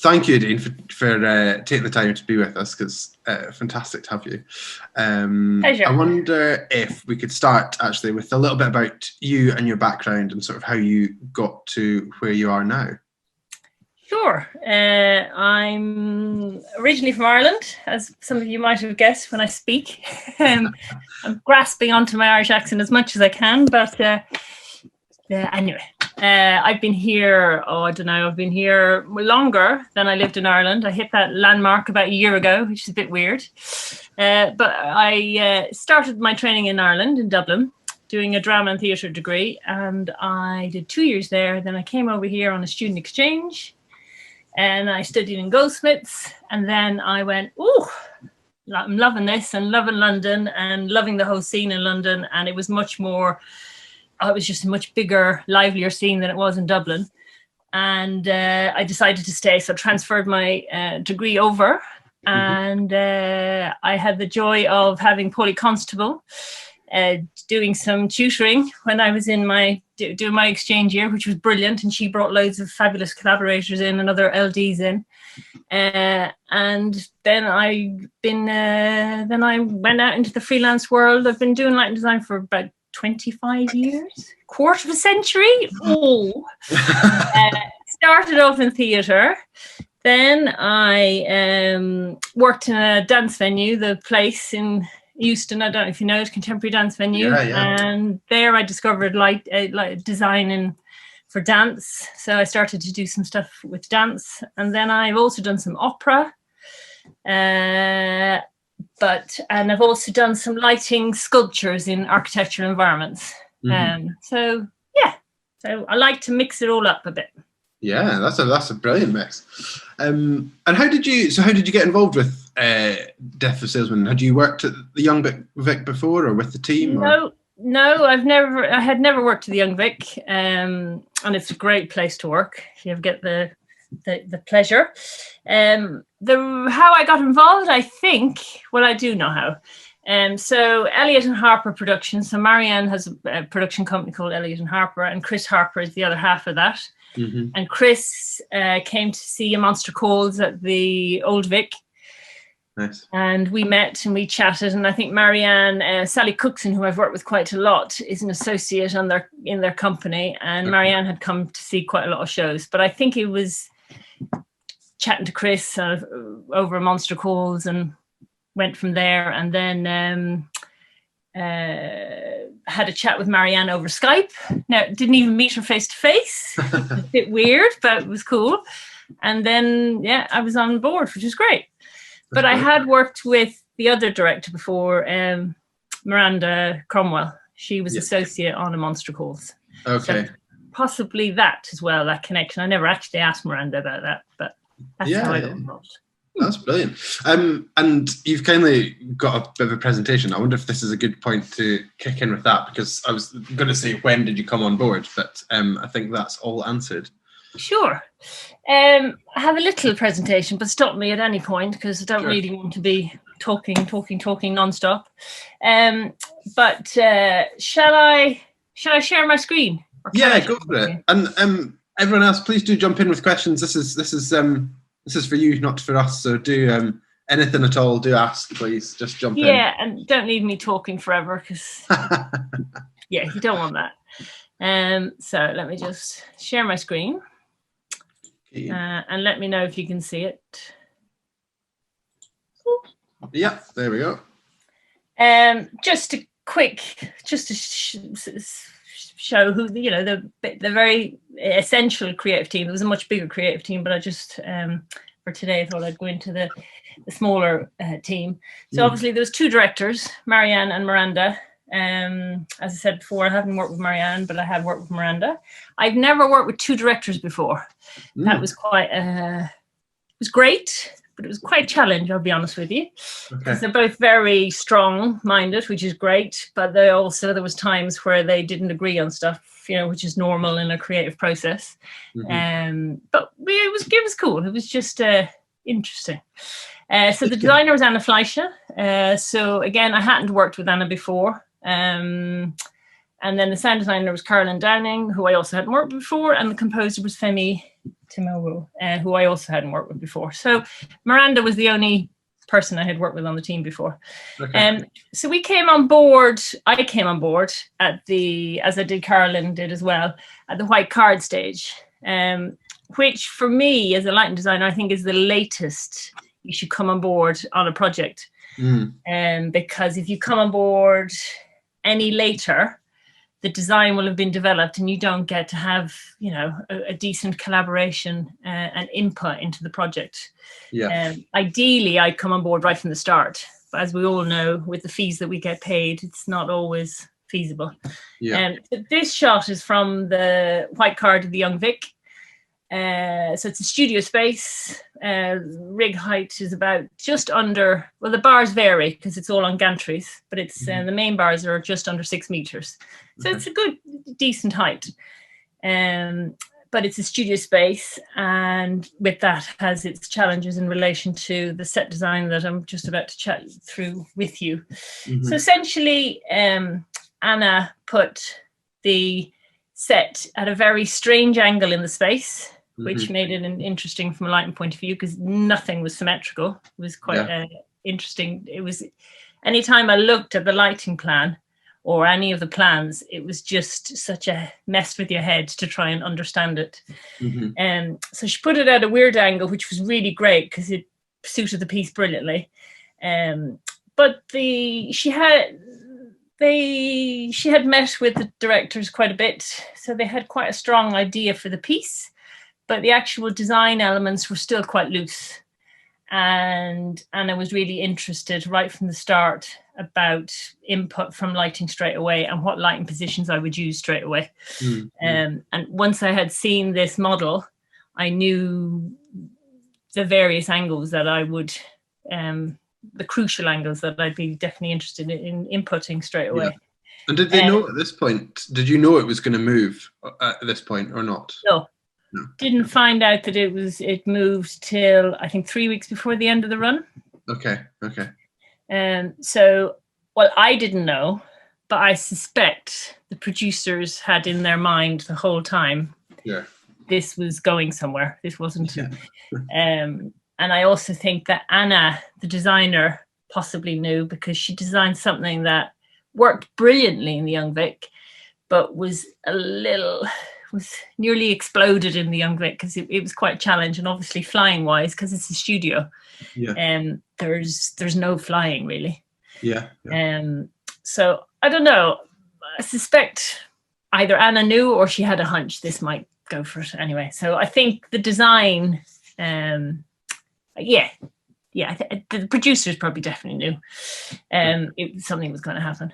thank you, Aideen, for taking the time to be with us, because fantastic to have you. Pleasure. I wonder if we could start actually with a little bit about you and your background and sort of how you got to where you are now. Sure. I'm originally from Ireland, as some of you might have guessed when I speak. I'm grasping onto my Irish accent as much as I can, but anyway. I've been here, I've been here longer than I lived in Ireland. I hit that landmark about a year ago, which is a bit weird. But I started my training in Ireland, in Dublin, doing a drama and theatre degree. And I did 2 years there. Then I came over here on a student exchange and I studied in Goldsmiths. And then I went, I'm loving this and loving London and loving the whole scene in London. And it was much more... it was just a much bigger, livelier scene than it was in Dublin. And I decided to stay. So I transferred my degree over. And I had the joy of having Paulie Constable doing some tutoring when I was in doing my exchange year, which was brilliant. And she brought loads of fabulous collaborators in and other LDs in. And then I went out into the freelance world. I've been doing lighting design for about 25 years, quarter of a century. Started off in theatre. Then I worked in a dance venue, The Place in Euston. I don't know if you know it, contemporary dance venue. Yeah. And there I discovered light design for dance. So I started to do some stuff with dance. And then I've also done some opera. And I've also done some lighting sculptures in architectural environments. So I like to mix it all up a bit. Yeah, that's a brilliant mix. And how did you get involved with Death of Salesman? Had you worked at the Young Vic before, or with the team? No, I had never worked at the Young Vic, and it's a great place to work if you ever get the pleasure. How I got involved, I think, I do know how. So Elliot and Harper Productions. So Marianne has a production company called Elliot and Harper, and Chris Harper is the other half of that. And Chris came to see A Monster Calls at the Old Vic. Nice. And we met and we chatted, and I think Marianne, Sally Cookson, who I've worked with quite a lot, is an associate in their company, and Marianne had come to see quite a lot of shows. But I think it was chatting to Chris over Monster Calls, and went from there, and then had a chat with Marianne over Skype. Now, didn't even meet her face to face. A bit weird, but it was cool. And then, I was on board, which was great. But I had worked with the other director before, Miranda Cromwell. She was associate on A Monster Calls. Okay. So possibly that as well, that connection. I never actually asked Miranda about that, but that's how I got involved. That's brilliant. And you've kindly got a bit of a presentation. I wonder if this is a good point to kick in with that, because I was going to say, when did you come on board? But I think that's all answered. Sure. I have a little presentation, but stop me at any point, because I don't really want to be talking nonstop. But shall I share my screen? Yeah, go for it. And everyone else, please do jump in with questions. This is for you, not for us. So do anything at all. Do ask, please. Just jump in. Yeah, and don't leave me talking forever, because you don't want that. So let me just share my screen. And let me know if you can see it. Yeah, there we go. Just to show who the very essential creative team. There was a much bigger creative team, but I just for today I thought I'd go into the smaller team. So obviously there was two directors, Marianne and Miranda. As I said before, I haven't worked with Marianne, but I have worked with Miranda. I've never worked with two directors before. That was quite it was great, but it was quite a challenge, I'll be honest with you, because they're both very strong-minded, which is great, but there was times where they didn't agree on stuff, which is normal in a creative process. But it was cool. It was just interesting. So the designer was Anna Fleischer. So again, I hadn't worked with Anna before. And then the sound designer was Carolyn Downing, who I also hadn't worked with before, and the composer was Femi Tim O'Rourke, who I also hadn't worked with before. So Miranda was the only person I had worked with on the team before. Okay. So we came on board, I came on board at the, as I did, Carolyn did as well, at the white card stage, which for me as a lighting designer, I think is the latest you should come on board on a project. Because if you come on board any later, the design will have been developed and you don't get to have, you know, a decent collaboration and input into the project. Yeah. Ideally, I'd come on board right from the start. But as we all know, with the fees that we get paid, it's not always feasible. Yeah. This shot is from the white card of the Young Vic. So it's a studio space. Rig height is about just under, well, the bars vary because it's all on gantries, but it's the main bars are just under 6 meters. So it's a good, decent height. But it's a studio space, and with that has its challenges in relation to the set design that I'm just about to chat through with you. So essentially, Anna put the set at a very strange angle in the space, which made it interesting from a lighting point of view because nothing was symmetrical. It was quite interesting. It was, anytime I looked at the lighting plan or any of the plans, it was just such a mess with your head to try and understand it. So she put it at a weird angle, which was really great because it suited the piece brilliantly. But she had met with the directors quite a bit, so they had quite a strong idea for the piece, but the actual design elements were still quite loose. And I was really interested right from the start about input from lighting straight away and what lighting positions I would use straight away. And once I had seen this model, I knew the various angles that I would, the crucial angles that I'd be definitely interested in inputting straight away. Yeah. And did they know at this point, did you know it was going to move at this point or not? No. Didn't find out that it moved till I think 3 weeks before the end of the run. Okay. So, well, I didn't know, but I suspect the producers had in their mind the whole time. Yeah. This was going somewhere. This wasn't. Yeah. And I also think that Anna, the designer, possibly knew because she designed something that worked brilliantly in the Young Vic, but was nearly exploded in the Young Vic because it was quite a challenge, and obviously flying wise because it's a studio. There's no flying really. So I don't know. I suspect either Anna knew or she had a hunch this might go for it anyway. So I think the design, the producers probably definitely knew something was going to happen.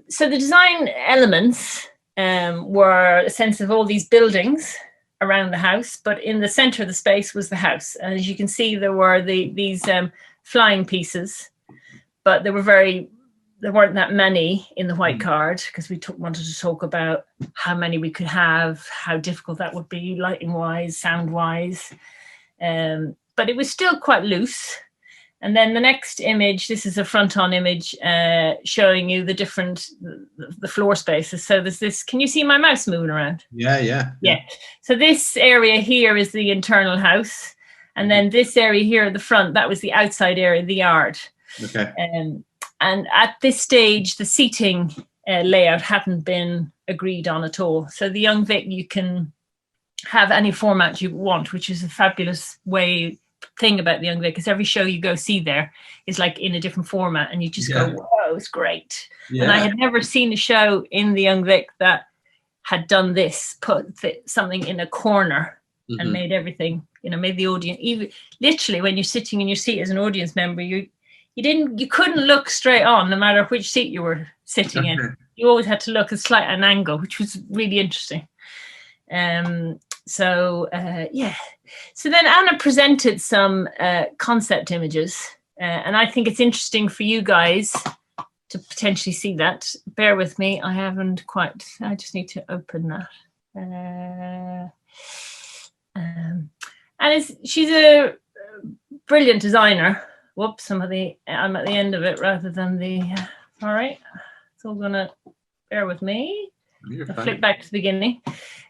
So the design elements were a sense of all these buildings around the house, but in the center of the space was the house. And as you can see, there were these flying pieces, but there weren't that many in the white card because we wanted to talk about how many we could have, how difficult that would be lighting wise, sound wise. But it was still quite loose. And then the next image, this is a front-on image showing you the floor spaces. So there's this, can you see my mouse moving around? Yeah. So this area here is the internal house. And then this area here at the front, that was the outside area, the yard. Okay. And at this stage, the seating layout hadn't been agreed on at all. So the Young Vic, you can have any format you want, which is a fabulous thing about the Young Vic, because every show you go see there is like in a different format and you just go, whoa, it's great. And I had never seen a show in the Young Vic that had done this, put something in a corner and made everything, made the audience, even literally when you're sitting in your seat as an audience member, you couldn't look straight on no matter which seat you were sitting in. You always had to look at an angle, which was really interesting. So then Anna presented some concept images, and I think it's interesting for you guys to potentially see that. Bear with me, I just need to open that. She's a brilliant designer. Whoops, I'm at the end of it rather than all right. It's all gonna, bear with me. You're I'll fine. flip back to the beginning.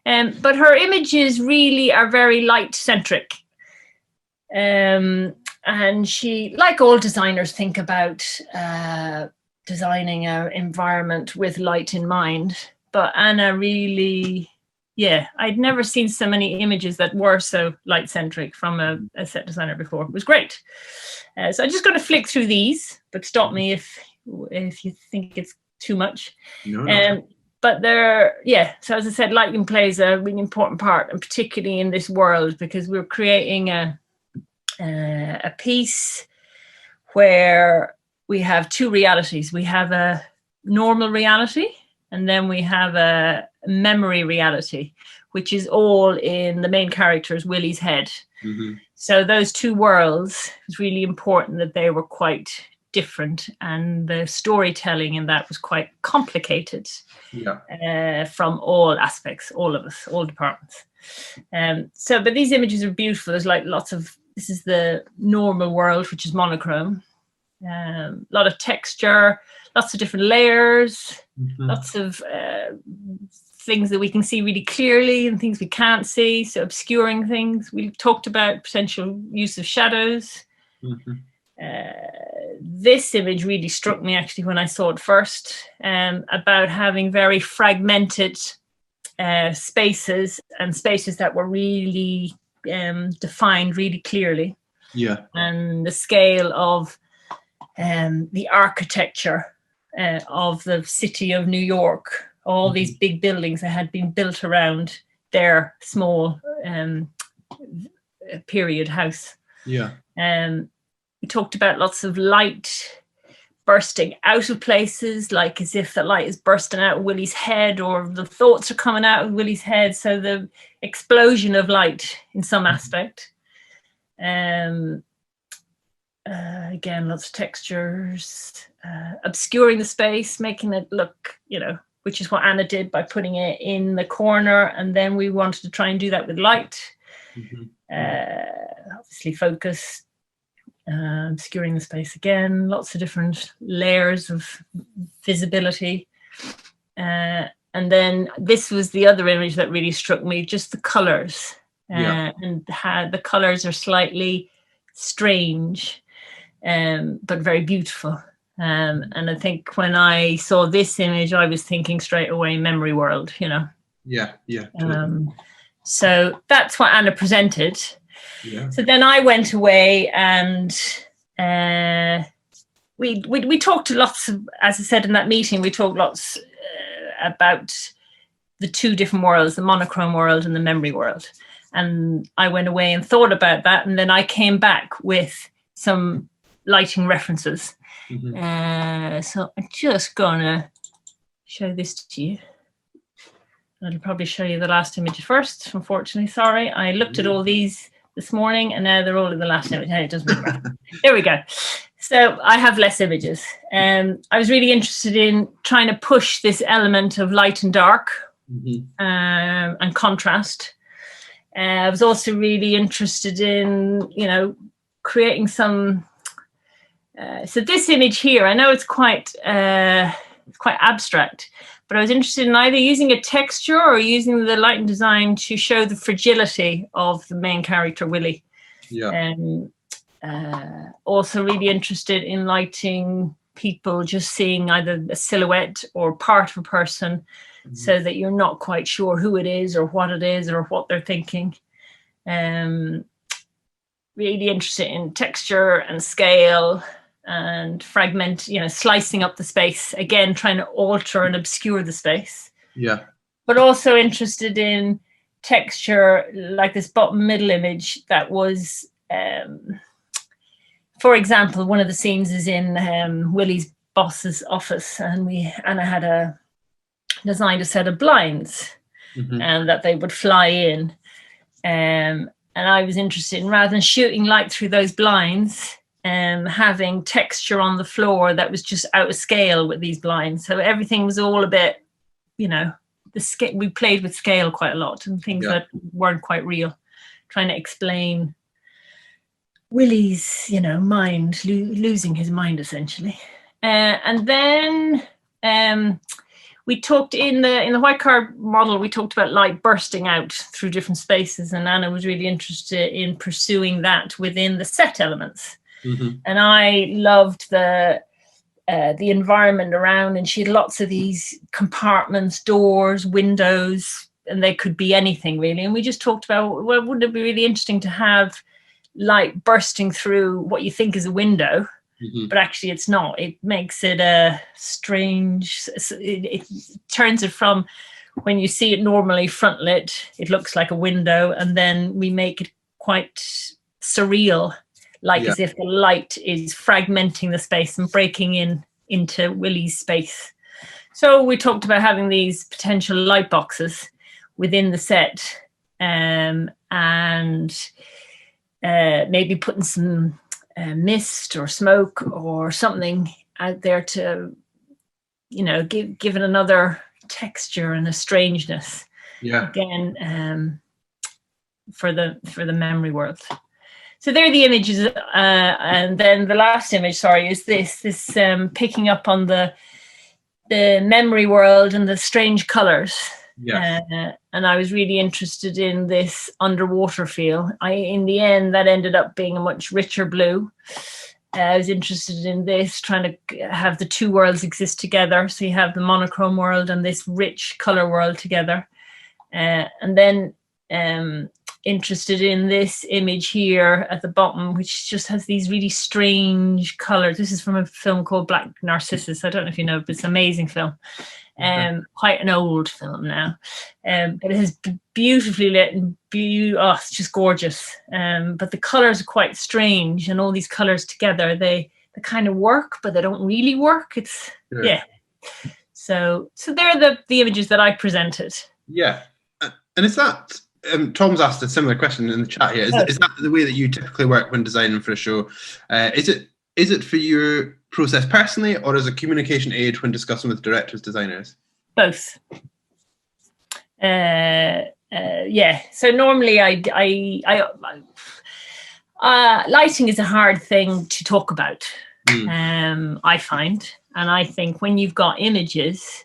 But her images really are very light-centric. And she, like all designers, think about designing an environment with light in mind. But Anna really, I'd never seen so many images that were so light-centric from a set designer before. It was great. So I'm just going to flick through these, but stop me if you think it's too much. No. But so as I said, lighting plays a really important part, and particularly in this world, because we're creating a piece where we have two realities. We have a normal reality, and then we have a memory reality, which is all in the main character's Willie's head. Mm-hmm. So those two worlds, it's really important that they were quite different, and the storytelling in that was quite complicated from all aspects, all of us, all departments. But these images are beautiful. There's like this is the normal world, which is monochrome. A lot of texture, lots of different layers, lots of things that we can see really clearly and things we can't see, so obscuring things. We talked about potential use of shadows. This image really struck me actually when I saw it first, about having very fragmented spaces, and spaces that were really defined really clearly. And the scale of the architecture of the city of New York, all these big buildings that had been built around their small period house. We talked about lots of light bursting out of places, like as if the light is bursting out of Willie's head, or the thoughts are coming out of Willie's head. So the explosion of light in some aspect. Again, lots of textures, obscuring the space, making it look, which is what Anna did by putting it in the corner. And then we wanted to try and do that with light. Obviously focus, obscuring the space again, lots of different layers of visibility. And then this was the other image that really struck me, just the colors. And how the colors are slightly strange, but very beautiful. And I think when I saw this image, I was thinking straight away memory world, Totally. So that's what Anna presented. So then I went away, and we talked lots of, as I said in that meeting, we talked lots about the two different worlds, the monochrome world and the memory world. And I went away and thought about that, and then I came back with some lighting references. So I'm just gonna show this to you. I'll probably show you the last image first, unfortunately. Sorry, I looked at all these this morning, and now they're all in the last image. It doesn't matter. There we go. So I have less images. I was really interested in trying to push this element of light and dark and contrast. I was also really interested in, creating some. So this image here, I know it's quite abstract, but I was interested in either using a texture or using the light and design to show the fragility of the main character, Willie. Also really interested in lighting people just seeing either a silhouette or part of a person, so that you're not quite sure who it is or what it is or what they're thinking. Really interested in texture and scale and fragment, slicing up the space, again, trying to alter and obscure the space. But also interested in texture, like this bottom middle image that was, for example, one of the scenes is in Willie's boss's office, and Anna had designed a set of blinds and that they would fly in. And I was interested in, rather than shooting light through those blinds, having texture on the floor that was just out of scale with these blinds. So everything was all a bit, the scale. We played with scale quite a lot, and things that weren't quite real, trying to explain Willie's, mind, losing his mind essentially. And then we talked in the white card model, we talked about light bursting out through different spaces, and Anna was really interested in pursuing that within the set elements. And I loved the environment around, and she had lots of these compartments, doors, windows, and they could be anything really. And we just talked about, well, wouldn't it be really interesting to have light bursting through what you think is a window, but actually it's not. It makes it a strange, it turns it from, when you see it normally front lit, it looks like a window, and then we make it quite surreal, like as if the light is fragmenting the space and breaking into Willie's space. So we talked about having these potential light boxes within the set, and maybe putting some mist or smoke or something out there to, give it another texture and a strangeness. Again, for the memory world. So there are the images, and then the last image, is this picking up on the memory world and the strange colors. And I was really interested in this underwater feel. In the end, that ended up being a much richer blue. I was interested in this, trying to have the two worlds exist together. So you have the monochrome world and this rich color world together. And then interested in this image here at the bottom, which just has these really strange colors. This is from a film called Black Narcissus. I don't know if you know, but it's an amazing film. Quite an old film now, but it has beautifully lit and it's just gorgeous. But the colors are quite strange, and all these colors together, they kind of work, but they don't really work. It's So they're the images that I presented. And is that Tom's asked a similar question in the chat here. Is that the way that you typically work when designing for a show? Is it for your process personally, or as a communication aid when discussing with directors, designers? Both. So normally lighting is a hard thing to talk about. I find, and I think when you've got images,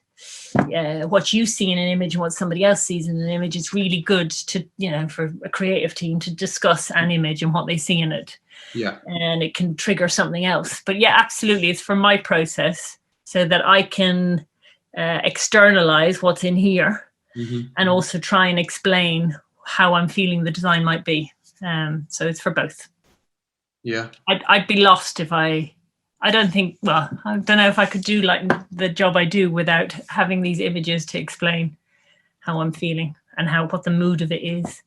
what you see in an image and what somebody else sees in an image, it's really good to, for a creative team to discuss an image and what they see in it. And it can trigger something else. But absolutely, it's for my process so that I can externalize what's in here and also try and explain how I'm feeling the design might be. So it's for both. I'd be lost if I don't know if I could do like the job I do without having these images to explain how I'm feeling and what the mood of it is.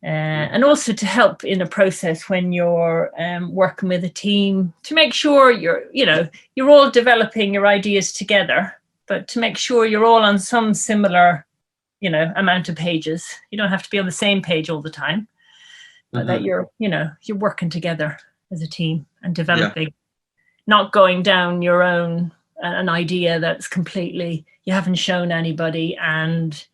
And also to help in a process when you're working with a team, to make sure you're all developing your ideas together, but to make sure you're all on some similar, amount of pages. You don't have to be on the same page all the time, but that you're working together as a team and developing, not going down your own, an idea that's completely, you haven't shown anybody, and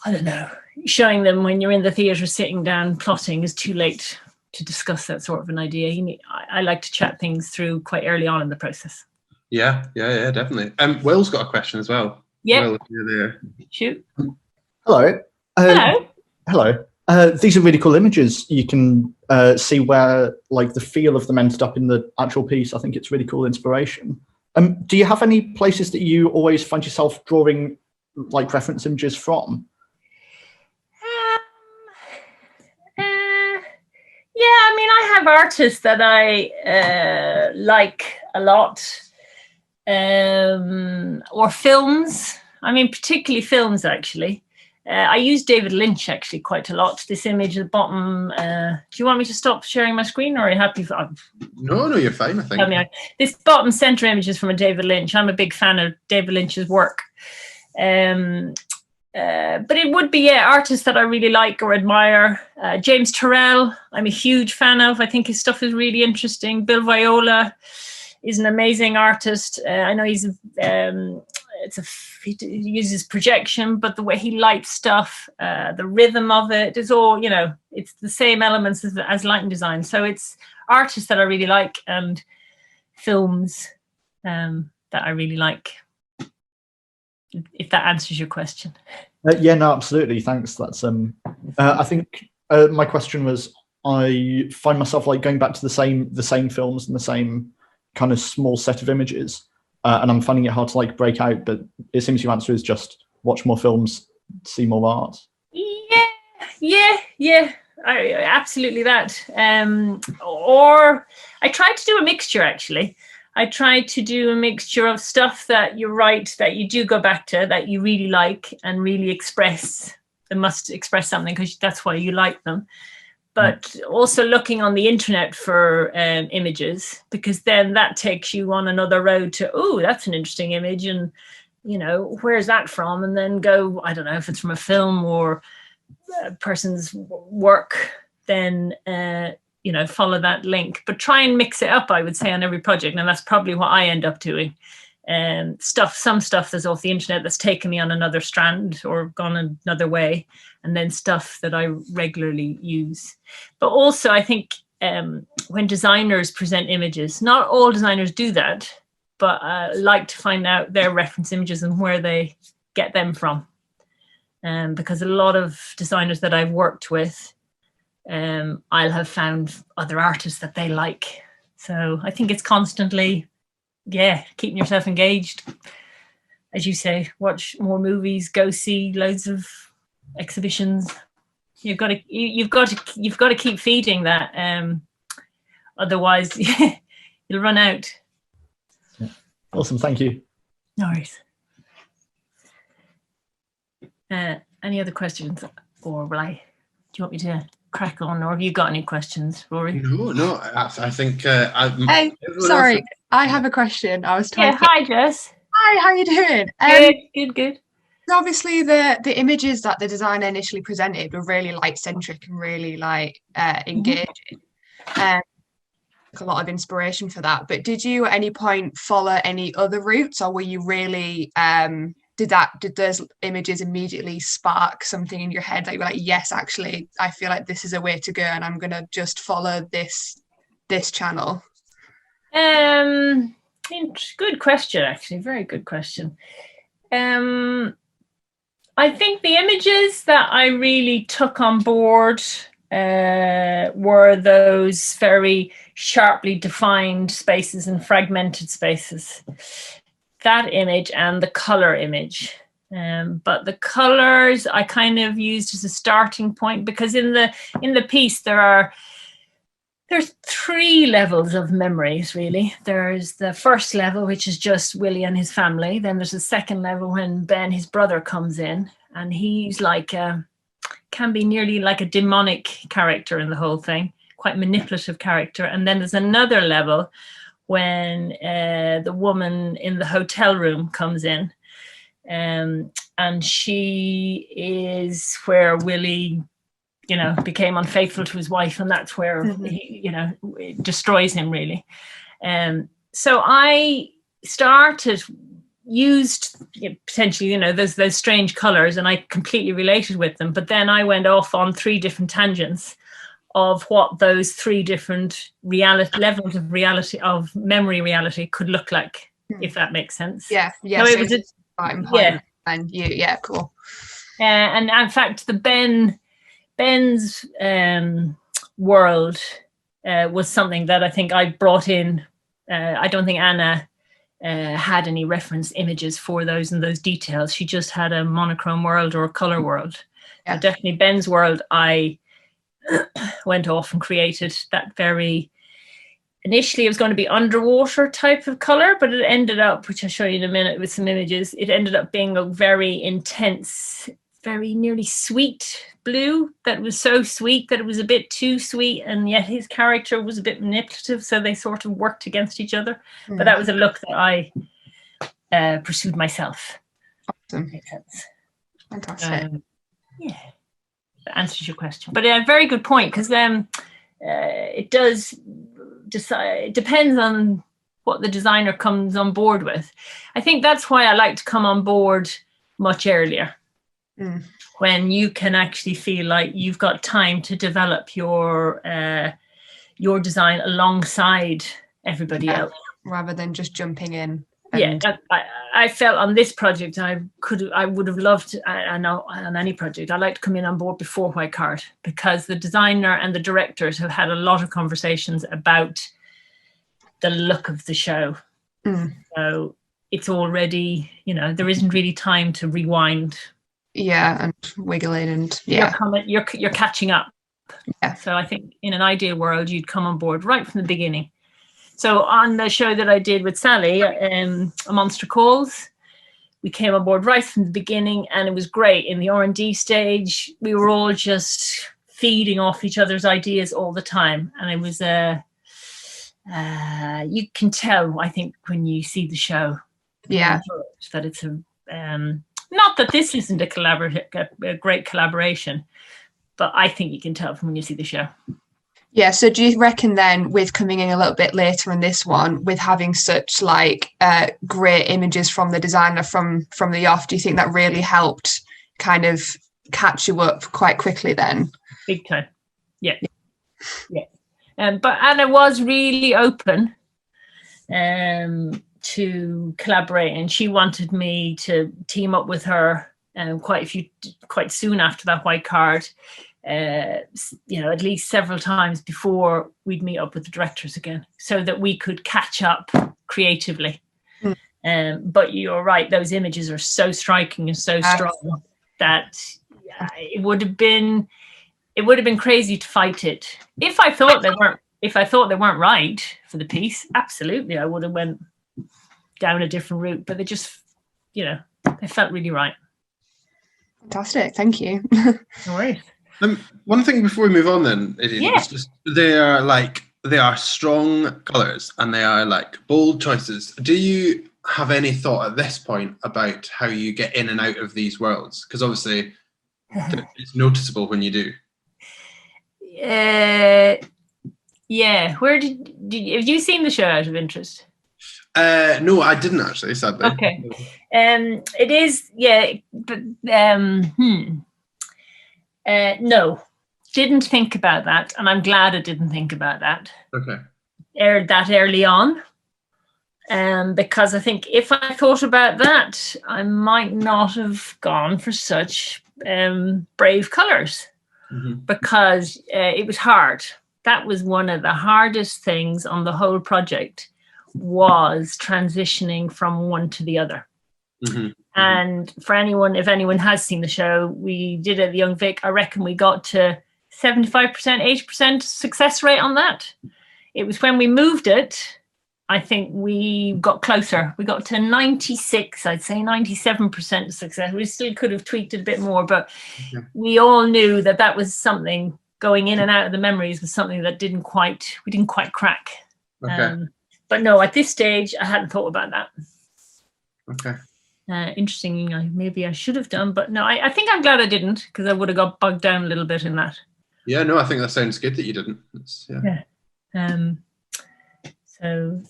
I don't know, showing them when you're in the theatre sitting down plotting is too late to discuss that sort of an idea. I like to chat things through quite early on in the process. Yeah, definitely. Will's got a question as well. Yeah. Will, if you're there. Shoot. Hello. Hello. These are really cool images. You can see where the feel of them ended up in the actual piece. I think it's really cool inspiration. Do you have any places that you always find yourself drawing reference images from? I have artists that I like a lot, or films. Particularly films, actually. I use David Lynch actually quite a lot. This image at the bottom. Do you want me to stop sharing my screen, or are you happy? No, you're fine, I think. This bottom center image is from a David Lynch. I'm a big fan of David Lynch's work. But it would be artists that I really like or admire. James Turrell, I'm a huge fan of. I think his stuff is really interesting. Bill Viola is an amazing artist. I know he uses projection, but the way he lights stuff, the rhythm of it is all, it's the same elements as lighting design. So it's artists that I really like and films that I really like. if that answers your question. Yeah, no, absolutely. Thanks. That's I think my question was, I find myself like going back to the same films and the same kind of small set of images, and I'm finding it hard to like break out. But it seems your answer is just watch more films, see more art. Yeah. Absolutely that. Or I tried to do a mixture, actually. I tried to do a mixture of stuff that you're right, that you do go back to, that you really like and really must express something because that's why you like them. But also looking on the internet for images, because then that takes you on another road to, oh, that's an interesting image. And, where's that from? And then go, I don't know if it's from a film or a person's work, then follow that link, but try and mix it up, I would say, on every project. And that's probably what I end up doing. Some stuff that's off the internet that's taken me on another strand or gone another way, and then stuff that I regularly use. But also I think when designers present images, not all designers do that, but I like to find out their reference images and where they get them from. Because a lot of designers that I've worked with, I'll have found other artists that they like. So I think it's constantly, keeping yourself engaged. As you say, watch more movies, go see loads of exhibitions. You've got to keep feeding that. Otherwise, you'll run out. Yeah. Awesome, thank you. No worries. Any other questions, or do you want me to crack on, or have you got any questions, Rory? No. I think. Hey, sorry, I have a question. I was typing. Yeah, hi, Jess. Hi, how are you doing? Good. Obviously, the images that the designer initially presented were really light centric and really engaging. A lot of inspiration for that. But did you at any point follow any other routes, or were you really did those images immediately spark something in your head that you were like, yes, actually, I feel like this is a way to go, and I'm gonna just follow this channel? Good question, actually. Very good question. I think the images that I really took on board were those very sharply defined spaces and fragmented spaces. That image and the color image. But the colors I kind of used as a starting point, because in the piece there's 3 levels of memories, really. There's the first level, which is just Willie and his family. Then there's the second level when Ben, his brother, comes in, and he's like can be nearly like a demonic character in the whole thing, quite manipulative character. And then there's another level when the woman in the hotel room comes in, and she is where Willie, became unfaithful to his wife, and that's where he, it destroys him, really. So I used potentially, those strange colors, and I completely related with them. But then I went off on 3 different tangents of what those 3 different levels of reality, of memory reality, could look like, if that makes sense. Yeah. No, it was and you, cool. And in fact, the Ben's world was something that I think I brought in. I don't think Anna had any reference images for those and those details. She just had a monochrome world or a color world. Yeah. So definitely Ben's world, I went off and created that very, initially it was going to be underwater type of color, but it ended up, which I'll show you in a minute with some images, it ended up being a very intense, very nearly sweet blue that was so sweet that it was a bit too sweet, and yet his character was a bit manipulative, so they sort of worked against each other. But that was a look that I pursued myself. Awesome. Makes sense. Fantastic. Yeah, that answers your question. But a very good point, because it does decide, it depends on what the designer comes on board with. I think that's why I like to come on board much earlier. When you can actually feel like you've got time to develop your design alongside everybody else, rather than just jumping in Yeah, I felt on this project I would have loved, I know on any project, I like to come in on board before White Card, because the designer and the directors have had a lot of conversations about the look of the show. So it's already, there isn't really time to rewind. Yeah, and wiggling and you're catching up. Yeah. So I think in an ideal world, you'd come on board right from the beginning. So on the show that I did with Sally, A Monster Calls, we came on board right from the beginning, and it was great. In the R&D stage, we were all just feeding off each other's ideas all the time. And it was you can tell, I think, when you see the show, that it's not that this isn't a great collaboration, but I think you can tell from when you see the show. Yeah, so do you reckon then, with coming in a little bit later in this one, with having such great images from the designer from the off, do you think that really helped kind of catch you up quite quickly then? Big time. Yeah. But Anna was really open to collaborate, and she wanted me to team up with her quite soon after that White Card. At least several times before we'd meet up with the directors again, so that we could catch up creatively. But you're right; those images are so striking and so strong that it would have been crazy to fight it. If I thought they weren't right for the piece, absolutely, I would have went down a different route. But they just, they felt really right. Fantastic, thank you. No worries. One thing before we move on, then, it's just they are strong colours and they are bold choices. Do you have any thought at this point about how you get in and out of these worlds? Because obviously, it's noticeable when you do. Yeah. Where have you seen the show out of interest? No, I didn't actually, sadly. Okay. It is, but no, didn't think about that, and I'm glad I didn't think about that. Okay. That early on, because I think if I thought about that, I might not have gone for such brave colours, because it was hard. That was one of the hardest things on the whole project, was transitioning from one to the other. And for if anyone has seen the show, we did at the Young Vic, I reckon we got to 75%, 80% success rate on that. It was when we moved it, I think we got closer. We got to 96, I'd say 97% success. We still could have tweaked it a bit more, but we all knew that was something, going in and out of the memories was something that we didn't quite crack. Okay. But no, at this stage, I hadn't thought about that. Okay. Interesting. Maybe I should have done, but no, I think I'm glad I didn't, because I would have got bogged down a little bit in that. Yeah, no, I think that sounds good that you didn't. So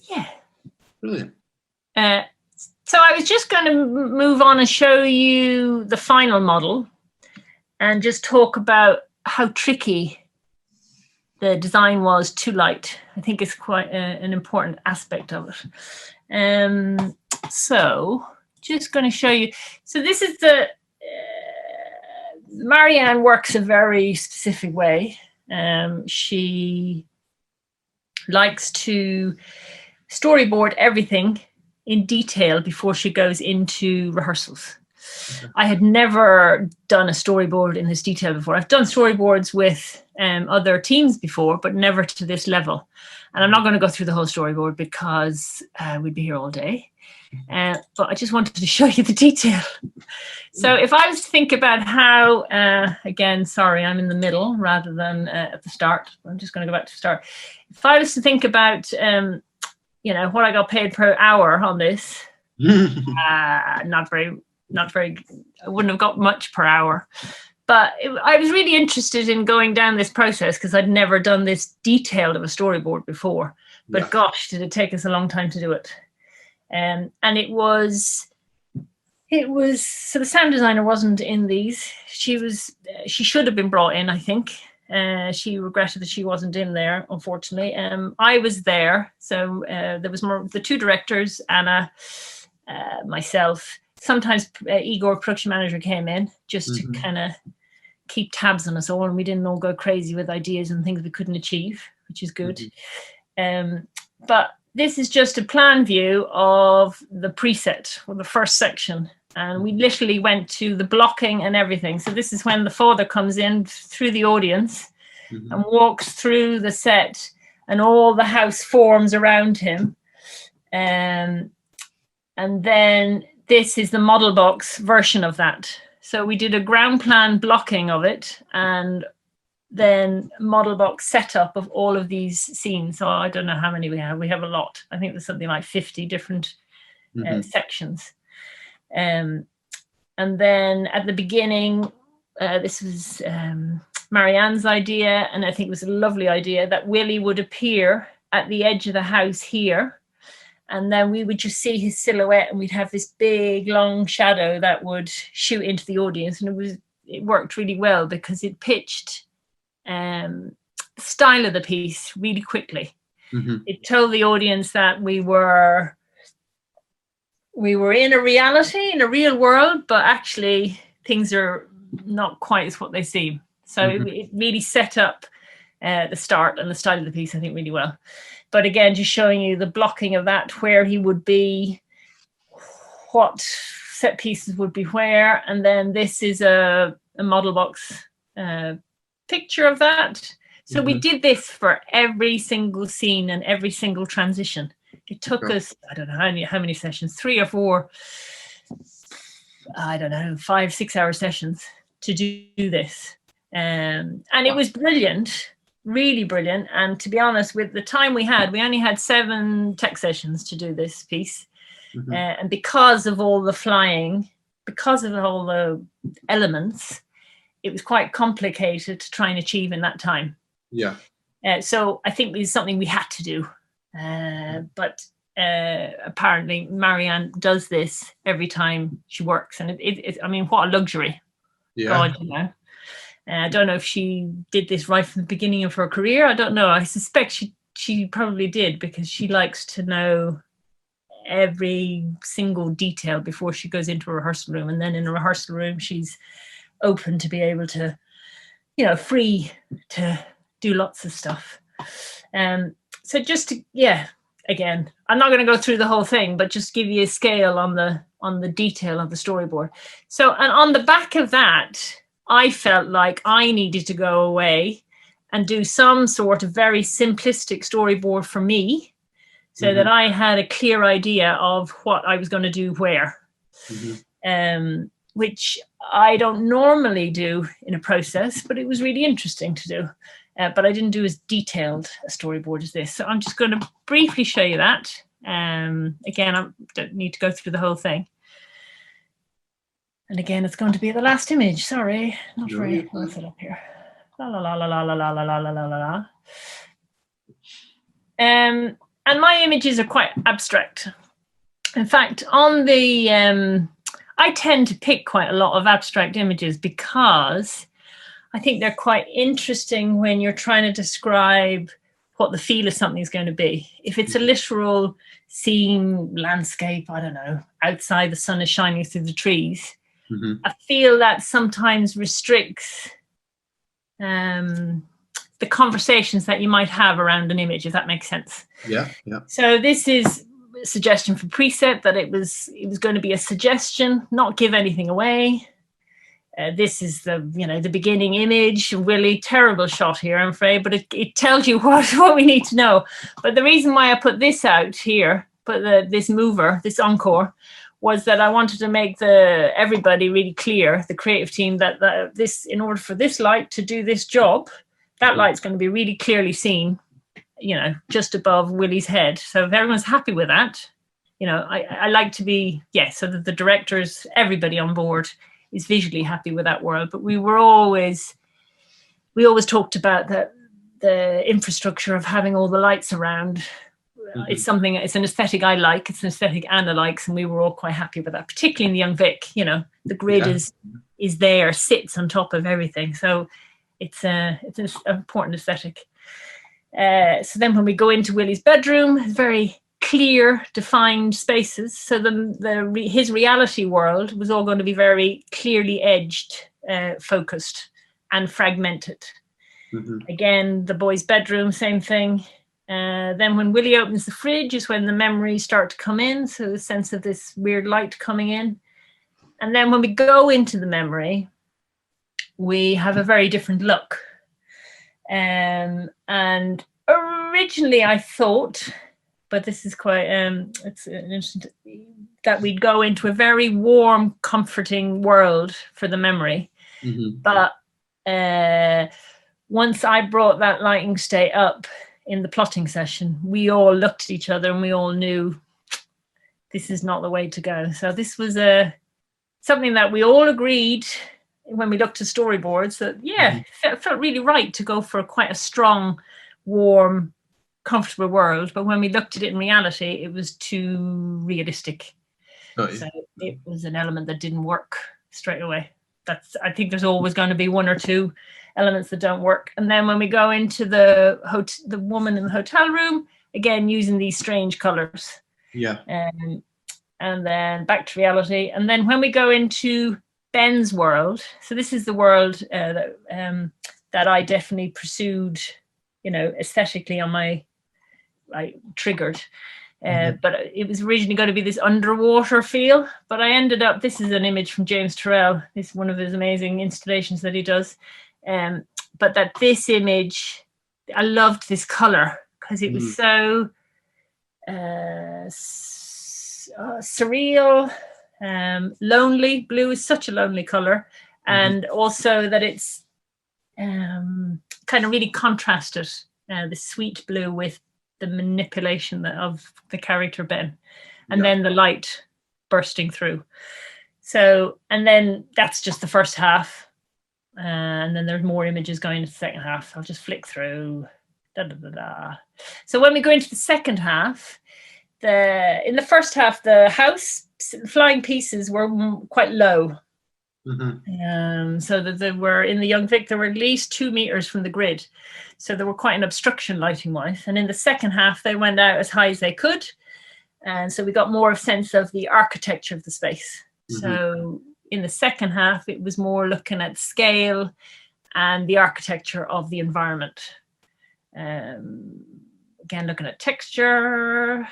yeah. Brilliant. So I was just going to move on and show you the final model, and just talk about how tricky the design was to light. I think it's quite an important aspect of it. So just going to show you. So this is Marianne works a very specific way. She likes to storyboard everything in detail before she goes into rehearsals. Okay. I had never done a storyboard in this detail before. I've done storyboards with other teams before, but never to this level. And I'm not going to go through the whole storyboard because we'd be here all day. But I just wanted to show you the detail. So if I was to think about how, again, sorry, I'm in the middle rather than at the start. I'm just going to go back to the start. If I was to think about, what I got paid per hour on this, not very, I wouldn't have got much per hour. But I was really interested in going down this process because I'd never done this detailed of a storyboard before. But gosh, did it take us a long time to do it. And it was so the sound designer wasn't in these. She should have been brought in, I think. She regretted that she wasn't in there, unfortunately. I was there, so there was the two directors, Anna, myself. Sometimes Igor, production manager, came in just to kind of keep tabs on us all, and we didn't all go crazy with ideas and things we couldn't achieve, which is good. But this is just a plan view of the preset, or the first section. And we literally went to the blocking and everything. So this is when the father comes in through the audience and walks through the set, and all the house forms around him. And then this is the model box version of that. So we did a ground plan blocking of it, and then model box setup of all of these scenes. So I don't know how many we have. We have a lot. I think there's something like 50 different sections. And then at the beginning, this was Marianne's idea, and I think it was a lovely idea, that Willie would appear at the edge of the house here, and then we would just see his silhouette, and we'd have this big long shadow that would shoot into the audience. And it worked really well because it pitched the style of the piece really quickly. It told the audience that we were in a reality, in a real world, but actually things are not quite as what they seem. So it really set up the start and the style of the piece, I think, really well. But again, just showing you the blocking of that, where he would be, what set pieces would be where. And then this is a model box picture of that. So we did this for every single scene and every single transition. It took us, I don't know how many sessions, 3 or 4, I don't know, 5, 6 hour sessions to do this. And it was brilliant, really brilliant. And to be honest, with the time we only had 7 tech sessions to do this piece. And because of all the flying, because of all the elements, it was quite complicated to try and achieve in that time. Yeah. So I think it's something we had to do. But apparently Marianne does this every time she works, and it I mean, what a luxury. God, you know. I don't know if she did this right from the beginning of her career. I don't know. I suspect she probably did, because she likes to know every single detail before she goes into a rehearsal room, and then in a rehearsal room she's open to be able to, free to do lots of stuff. So just to, again, I'm not going to go through the whole thing, but just give you a scale on the detail of the storyboard. So, and on the back of that, I felt like I needed to go away and do some sort of very simplistic storyboard for me, so that I had a clear idea of what I was going to do where, which I don't normally do in a process, but it was really interesting to do. But I didn't do as detailed a storyboard as this. So I'm just going to briefly show you that. Again, I don't need to go through the whole thing. And again, it's going to be the last image. Sorry, not very. What's it up here? La la la la la la la la la la la la. And my images are quite abstract. In fact, on the I tend to pick quite a lot of abstract images because I think they're quite interesting when you're trying to describe what the feel of something's going to be. If it's a literal scene, landscape, I don't know, outside the sun is shining through the trees, I feel that sometimes restricts the conversations that you might have around an image, if that makes sense. Yeah. So this is a suggestion for preset, that it was going to be a suggestion, not give anything away. This is the beginning image. Willie, terrible shot here, I'm afraid, but it tells you what we need to know. But the reason why I put this out here, this mover, this encore, was that I wanted to make everybody really clear, the creative team, that this, in order for this light to do this job, that light's going to be really clearly seen, just above Willie's head. So if everyone's happy with that, I like to be, so that the directors, everybody on board is visually happy with that world. But we always talked about that the infrastructure of having all the lights around. It's an aesthetic I like, it's an aesthetic Anna likes, and we were all quite happy with that, particularly in the Young Vic. The grid is there, sits on top of everything. So it's an important aesthetic. So then when we go into Willie's bedroom, it's very clear, defined spaces. So his reality world was all going to be very clearly edged, focused and fragmented. Again, the boys' bedroom, same thing. Then when Willie opens the fridge is when the memories start to come in. So the sense of this weird light coming in. And then when we go into the memory, we have a very different look. And originally I thought, but this is quite, it's interesting, that we'd go into a very warm, comforting world for the memory. But once I brought that lighting state up in the plotting session, we all looked at each other and we all knew this is not the way to go. So this was something that we all agreed when we looked at storyboards that, it felt really right to go for quite a strong, warm, comfortable world. But when we looked at it in reality, it was too realistic. So it was an element that didn't work straight away. I think there's always going to be one or two elements that don't work. And then when we go into the woman in the hotel room, again, using these strange colors. And then back to reality. And then when we go into Ben's world, so this is the world that I definitely pursued, aesthetically on my, triggered. But it was originally going to be this underwater feel, but I ended up, this is an image from James Turrell. It's one of his amazing installations that he does. But that this image, I loved this color because it was so surreal, lonely. Blue is such a lonely color. And also that it's kind of really contrasted, the sweet blue with the manipulation of the character Ben, and then the light bursting through. So, and then that's just the first half, and then there's more images going into the second half. I'll just flick through. So when we go into the second half, in the first half, the house flying pieces were quite low. So that they were in the Young Vic, they were at least 2 meters from the grid. So they were quite an obstruction lighting wise. And in the second half, they went out as high as they could. And so we got more of a sense of the architecture of the space. So in the second half, it was more looking at scale and the architecture of the environment. Again, looking at texture,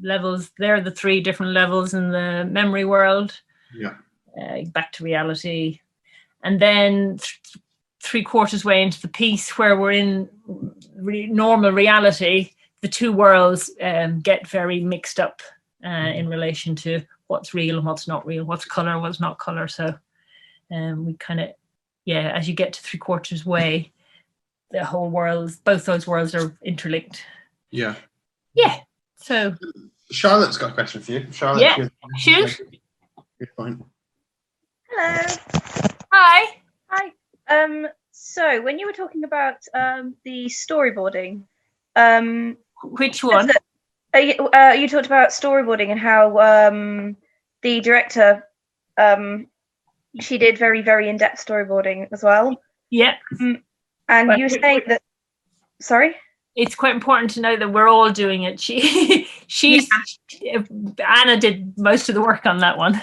levels. They're the 3 different levels in the memory world. Back to reality. And then 3/4 way into the piece where we're in normal reality, the 2 worlds get very mixed up in relation to what's real and what's not real, what's color, what's not color. So we kind of, as you get to 3/4 way, the whole world, both those worlds are interlinked. So Charlotte's got a question for you. Charlotte, shoot. Good point. Hello. Hi. So when you were talking about the storyboarding, Which one? you talked about storyboarding and how the director, she did very, very in-depth storyboarding as well. And you were saying that. Sorry. It's quite important to know that we're all doing it. Anna did most of the work on that one.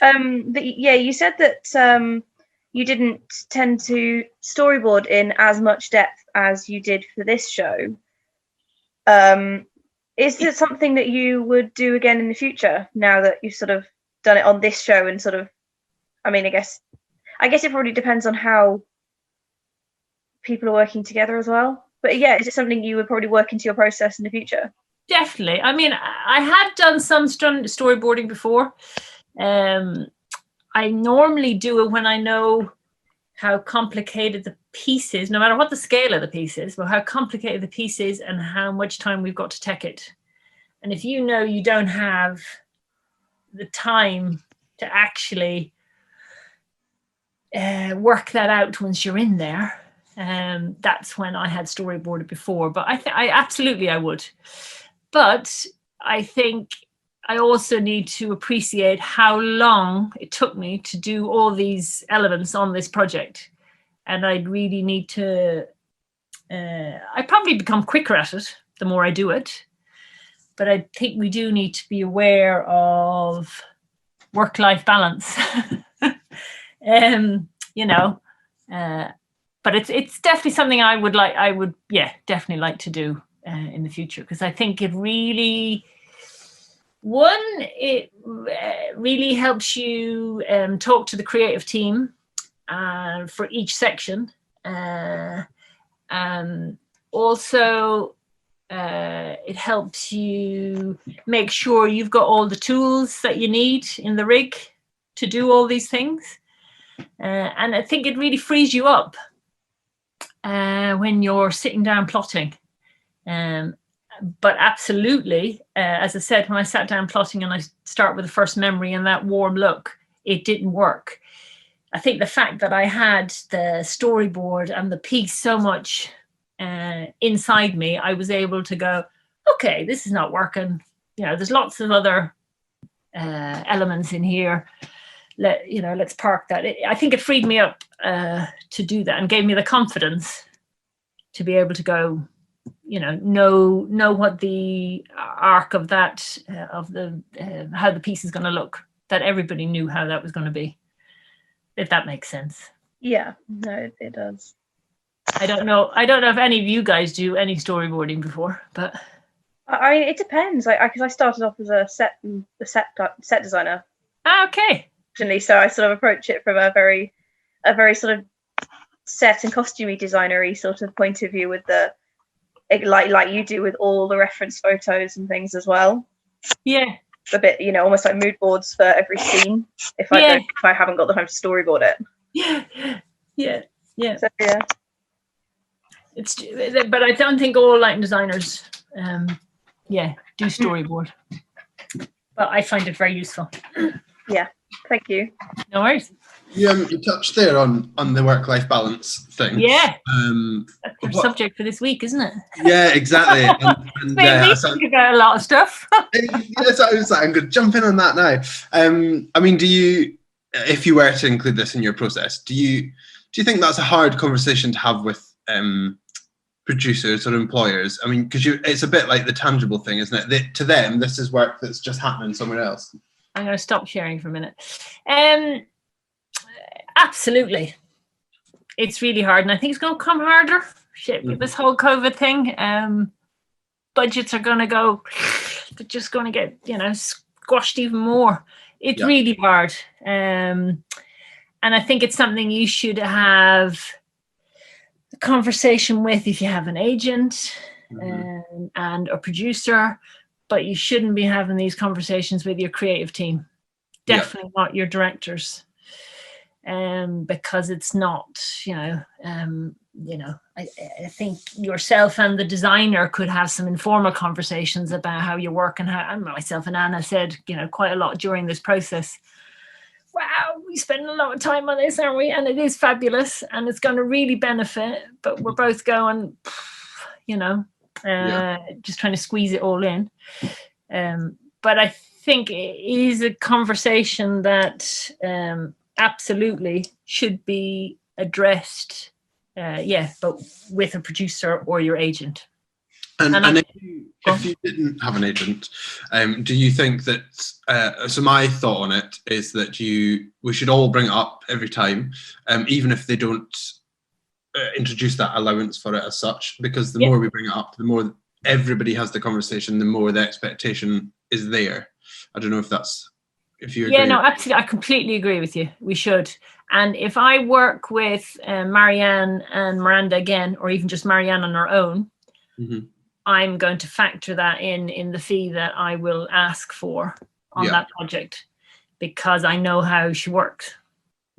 You said that you didn't tend to storyboard in as much depth as you did for this show. Is it something that you would do again in the future now that you've sort of done it on this show and sort of, I guess it probably depends on how people are working together as well. But is it something you would probably work into your process in the future? Definitely. I had done some storyboarding before. I normally do it when I know how complicated the piece is, no matter what the scale of the piece is, but how complicated the piece is and how much time we've got to tech it. And if you know you don't have the time to actually work that out once you're in there, that's when I had storyboarded before. But I absolutely I would. But I think I also need to appreciate how long it took me to do all these elements on this project. And I'd really need to, I probably become quicker at it the more I do it. But I think we do need to be aware of work-life balance, you know. But it's definitely something I would definitely like to do in the future, because I think it really, it really helps you talk to the creative team for each section, and also it helps you make sure you've got all the tools that you need in the rig to do all these things, and I think it really frees you up when you're sitting down plotting. But absolutely, as I said, when I sat down plotting and I start with the first memory and that warm look, it didn't work. I think the fact that I had the storyboard and the piece so much inside me, I was able to go, okay, this is not working. You know, there's lots of other elements in here. Let's park that. I think it freed me up to do that and gave me the confidence to be able to go, know what the arc of that, how the piece is going to look, that everybody knew how that was going to be, if that makes sense. Yeah, no, it does. I don't know if any of you guys do any storyboarding before, but I mean, it depends. Because I started off as a set designer. Okay. Originally, so I sort of approach it from a very sort of set and costumey designery sort of point of view, with the like you do with all the reference photos and things as well. Yeah. A bit, almost like mood boards for every scene. If I haven't got the time to storyboard it. Yeah. So, yeah. But I don't think all lighting designers, do storyboard. But I find it very useful. Yeah, thank you. No worries. You touched there on the work-life balance thing. Yeah. That's our subject for this week, isn't it? Yeah, exactly. and Made me think about a lot of stuff. Yes, I was like, I'm going to jump in on that now. I mean, if you were to include this in your process, do you think that's a hard conversation to have with producers or employers? I mean, because it's a bit like the tangible thing, isn't it? To them, this is work that's just happening somewhere else. I'm going to stop sharing for a minute. Absolutely. It's really hard, and I think it's going to come harder. With this whole COVID thing. Budgets are going to go, they're just going to get, squashed even more. It's really hard. And I think it's something you should have a conversation with if you have an agent and a producer, but you shouldn't be having these conversations with your creative team. Definitely not your directors. Because it's not, I think yourself and the designer could have some informal conversations about how you work, and how myself and Anna said, quite a lot during this process. Wow, we spend a lot of time on this, aren't we? And it is fabulous, and it's going to really benefit. But we're both going, just trying to squeeze it all in. But I think it is a conversation that absolutely should be addressed. But with a producer or your agent. And if you didn't have an agent, do you think that? So my thought on it is that we should all bring it up every time, even if they don't introduce that allowance for it as such, because the more we bring it up, the more everybody has the conversation, the more the expectation is there. I don't know if you agree. Yeah, no, absolutely. I completely agree with you. We should. And if I work with Marianne and Miranda again, or even just Marianne on her own, I'm going to factor that in the fee that I will ask for on that project, because I know how she works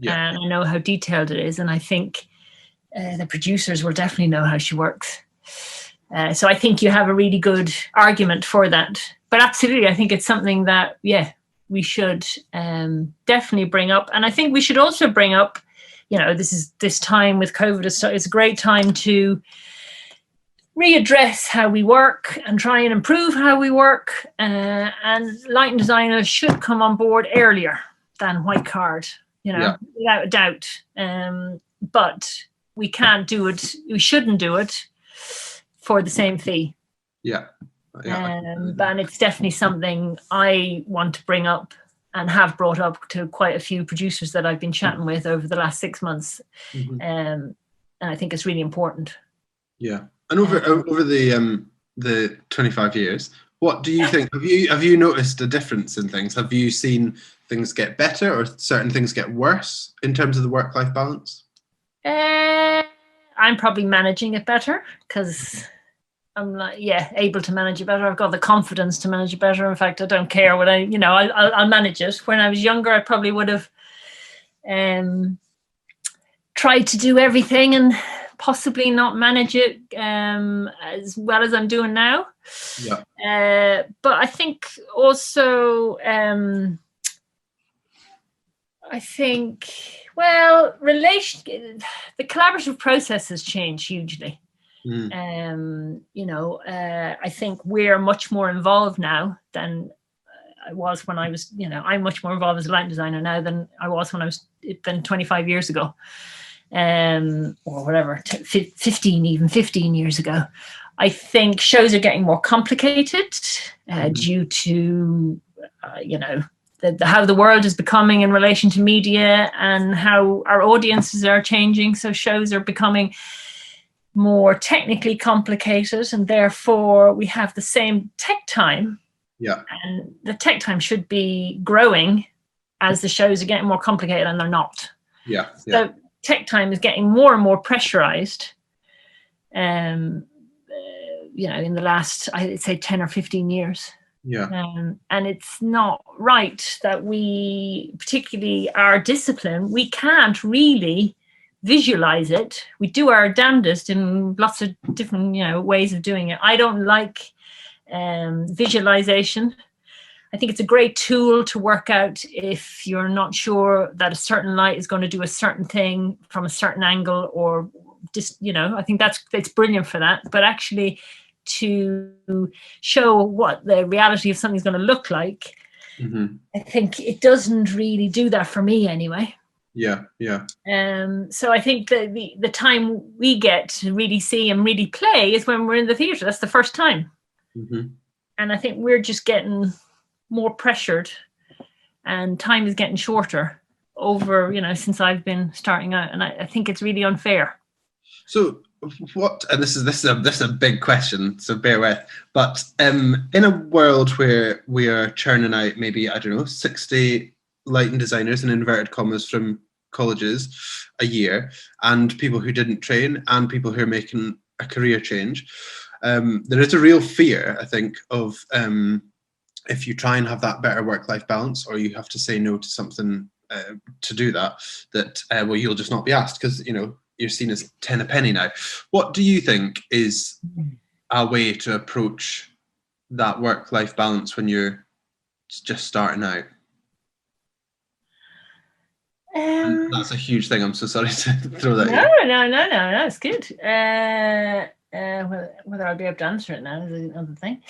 and I know how detailed it is. And I think the producers will definitely know how she works. So I think you have a really good argument for that. But absolutely, I think it's something that, we should definitely bring up. And I think we should also bring up, this time with COVID, it's a great time to readdress how we work and try and improve how we work. And lighting designers should come on board earlier than white card, without a doubt. But we can't do it. We shouldn't do it for the same fee. Yeah. And it's definitely something I want to bring up and have brought up to quite a few producers that I've been chatting with over the last 6 months. And I think it's really important. Yeah. And over the 25 years, what do you think? Have you noticed a difference in things? Have you seen things get better or certain things get worse in terms of the work-life balance? I'm probably managing it better because I'm able to manage it better. I've got the confidence to manage it better. In fact, I don't care what I'll manage it. When I was younger, I probably would have tried to do everything and possibly not manage it as well as I'm doing now. Yeah. But I think also, the collaborative process has changed hugely. I think we're much more involved now than I was when I was, I'm much more involved as a lighting designer now than I was when I was 25 years ago. Or whatever, 15 years ago. I think shows are getting more complicated due to, how the world is becoming in relation to media and how our audiences are changing. So shows are becoming more technically complicated, and therefore we have the same tech time. Yeah. And the tech time should be growing as the shows are getting more complicated, and they're not. Yeah. So tech time is getting more and more pressurized. In the last, I'd say 10 or 15 years. Yeah. And it's not right that we, particularly our discipline, we can't really visualize it. We do our damnedest in lots of different, ways of doing it. I don't like visualization. I think it's a great tool to work out if you're not sure that a certain light is going to do a certain thing from a certain angle, or just, I think it's brilliant for that. But actually to show what the reality of something's going to look like, I think it doesn't really do that for me anyway. Yeah. So I think that the time we get to really see and really play is when we're in the theatre. That's the first time. And I think we're just getting more pressured, and time is getting shorter over, since I've been starting out, and I think it's really unfair. So what, and this is a big question, so bear with, but in a world where we are churning out maybe, 60 lighting designers in inverted commas from colleges a year, and people who didn't train and people who are making a career change, there is a real fear, I think, of if you try and have that better work-life balance, or you have to say no to something to do that, you'll just not be asked because, you're seen as 10 a penny now. What do you think is a way to approach that work-life balance when you're just starting out? That's a huge thing. I'm so sorry to throw that in. No, it's good. Whether I'll be able to answer it now is another thing.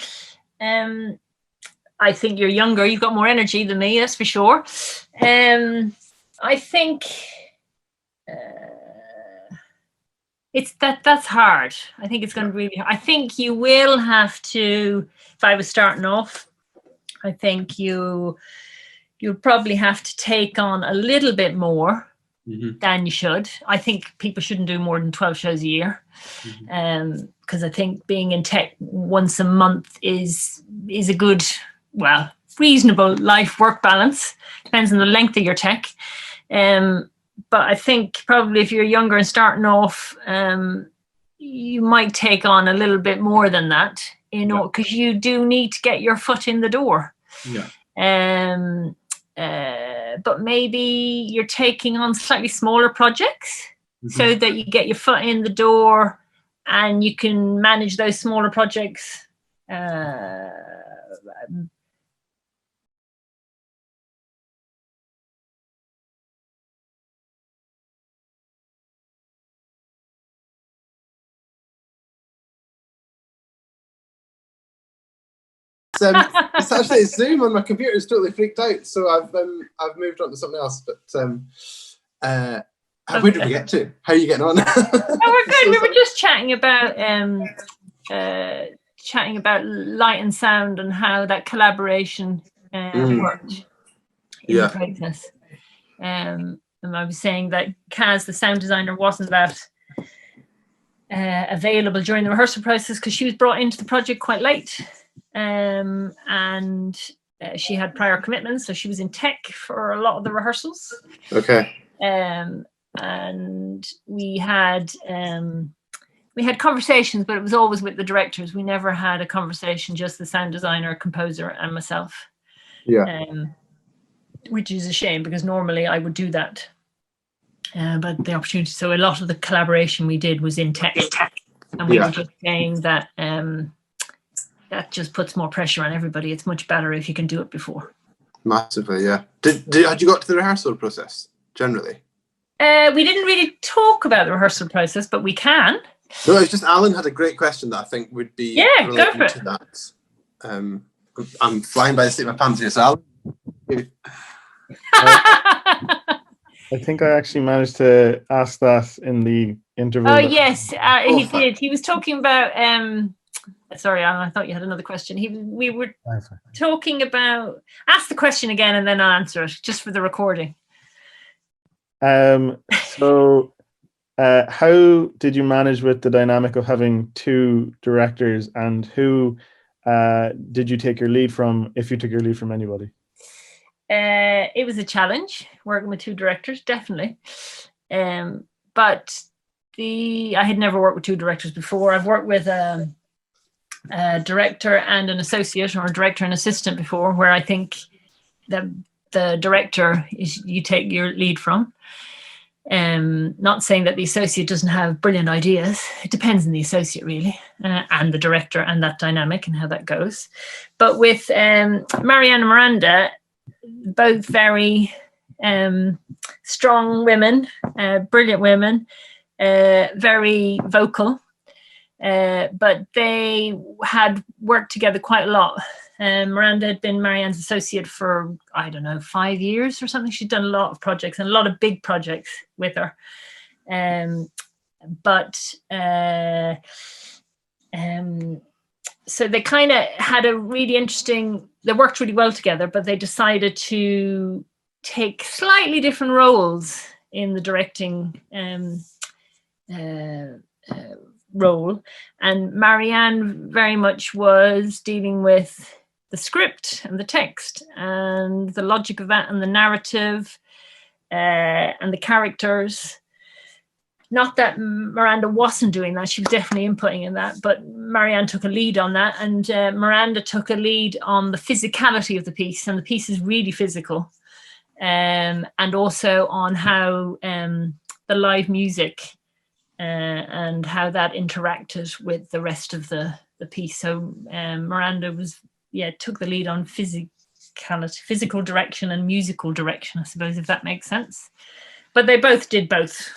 I think you're younger, you've got more energy than me, that's for sure. I think that's hard. I think it's going to be really hard. I think you will have to, if I was starting off, I think you'll probably have to take on a little bit more than you should. I think people shouldn't do more than 12 shows a year. Because I think being in tech once a month is a good, reasonable life-work balance. Depends on the length of your tech. But I think probably if you're younger and starting off, you might take on a little bit more than that, because you do need to get your foot in the door. Yeah. But maybe you're taking on slightly smaller projects so that you get your foot in the door and you can manage those smaller projects actually Zoom on my computer is totally freaked out, so I've moved on to something else. But where did we get to? How are you getting on? Oh, we're good. We were just chatting about light and sound and how that collaboration worked in the process. And I was saying that Kaz, the sound designer, wasn't that available during the rehearsal process because she was brought into the project quite late, and she had prior commitments, so she was in tech for a lot of the rehearsals. Okay. And we had conversations, but it was always with the directors. We never had a conversation, just the sound designer, composer, and myself. Yeah. Which is a shame because normally I would do that. But the opportunity, so a lot of the collaboration we did was in text, and we were just saying that that just puts more pressure on everybody. It's much better if you can do it before. Massively, yeah. Had you got to the rehearsal process generally? We didn't really talk about the rehearsal process, but we can. No, it's just Alan had a great question that I think would be go for it. to that. I'm flying by the seat of my pants here, so Alan. I think I actually managed to ask that in the interval. Oh yes, he did. He was talking about. Sorry, Alan. I thought you had another question. We were talking about. Ask the question again, and then I'll answer it, just for the recording. So, how did you manage with the dynamic of having two directors, and who did you take your lead from, if you took your lead from anybody? It was a challenge working with two directors, definitely. But I had never worked with two directors before. I've worked with a director and an associate, or a director and assistant before, where I think the director is you take your lead from. Not saying that the associate doesn't have brilliant ideas. It depends on the associate, really, and the director, and that dynamic and how that goes. But with Marianne and Miranda, both very strong women, brilliant women, very vocal, but they had worked together quite a lot. Miranda had been Marianne's associate for, 5 years or something. She'd done a lot of projects, and a lot of big projects with her. So they kind of had a really interesting, they worked really well together, but they decided to take slightly different roles in the directing role. And Marianne very much was dealing with the script and the text and the logic of that and the narrative and the characters. Not that Miranda wasn't doing that, she was definitely inputting in that, but Marianne took a lead on that, and Miranda took a lead on the physicality of the piece, and the piece is really physical, and also on how the live music and how that interacted with the rest of the piece. So Miranda took the lead on physical direction and musical direction, I suppose, if that makes sense. But they both did both.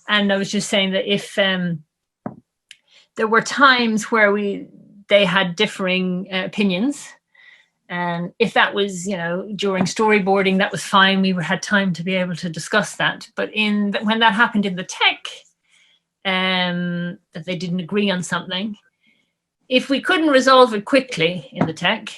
And I was just saying that if there were times where they had differing opinions, and if that was during storyboarding, that was fine. We had time to be able to discuss that. But when that happened in the tech, that they didn't agree on something, if we couldn't resolve it quickly in the tech,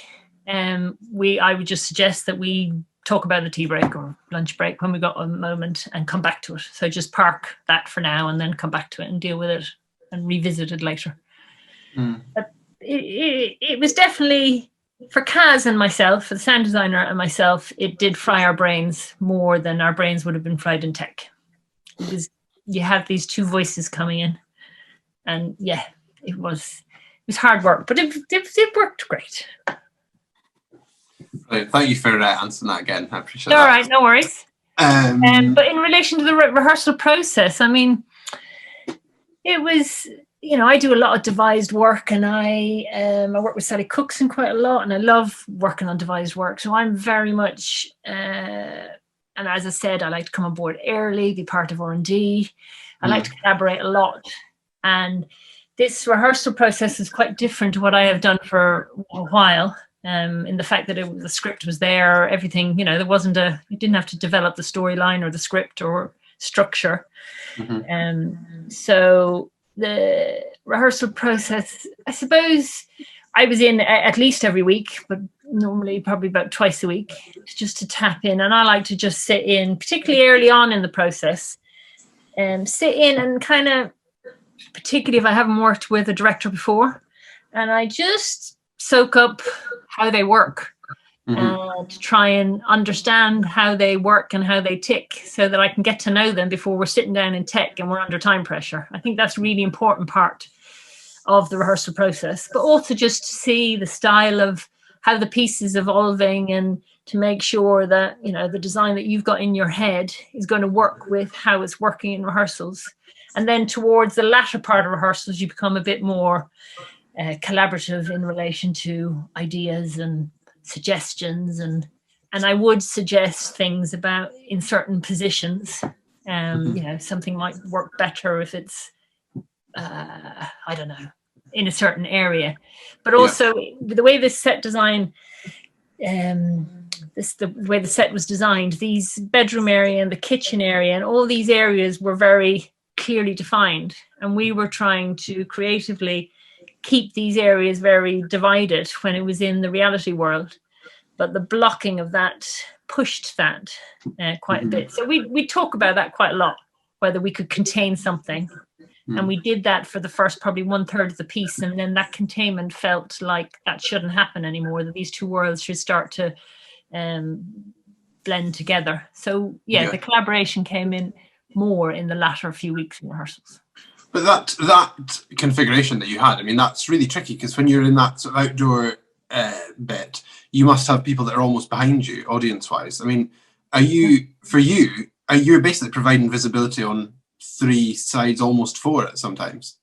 I would just suggest that we talk about the tea break or lunch break when we got a moment and come back to it. So just park that for now and then come back to it and deal with it and revisit it later. But it was definitely, for Kaz and myself, for the sound designer and myself, it did fry our brains more than our brains would have been fried in tech. Because you have these two voices coming in, and it was hard work, but it worked great. Right, thank you for answering that again. I appreciate that. All right, no worries. But in relation to the rehearsal process, it was, I do a lot of devised work, and I work with Sally Cookson quite a lot, and I love working on devised work. So I'm very much, and as I said, I like to come on board early, be part of R&D. I like to collaborate a lot. And this rehearsal process is quite different to what I have done for a while. In the fact that the script was there, everything, there wasn't you didn't have to develop the storyline or the script or structure. So the rehearsal process, I suppose I was in at least every week, but normally probably about twice a week, just to tap in. And I like to just sit in, particularly early on in the process, sit in and kind of, particularly if I haven't worked with a director before, and I just soak up how they work, to try and understand how they work and how they tick, so that I can get to know them before we're sitting down in tech and we're under time pressure. I think that's a really important part of the rehearsal process, but also just to see the style of how the piece is evolving, and to make sure that the design that you've got in your head is going to work with how it's working in rehearsals. And then towards the latter part of rehearsals, you become a bit more collaborative in relation to ideas and suggestions, and I would suggest things about in certain positions. Something might work better if it's I don't know, in a certain area. But also the way this set design, the way the set was designed, these bedroom area and the kitchen area and all these areas were very clearly defined, and we were trying to creatively keep these areas very divided when it was in the reality world. But the blocking of that pushed that quite a bit. So we talk about that quite a lot, whether we could contain something. And we did that for the first probably 1/3 of the piece. And then that containment felt like that shouldn't happen anymore, that these two worlds should start to blend together. So, the collaboration came in more in the latter few weeks in rehearsals. But that configuration that you had, I mean, that's really tricky, because when you're in that sort of outdoor bit, you must have people that are almost behind you, audience-wise. I mean, you're basically providing visibility on 3 sides, almost 4 at sometimes.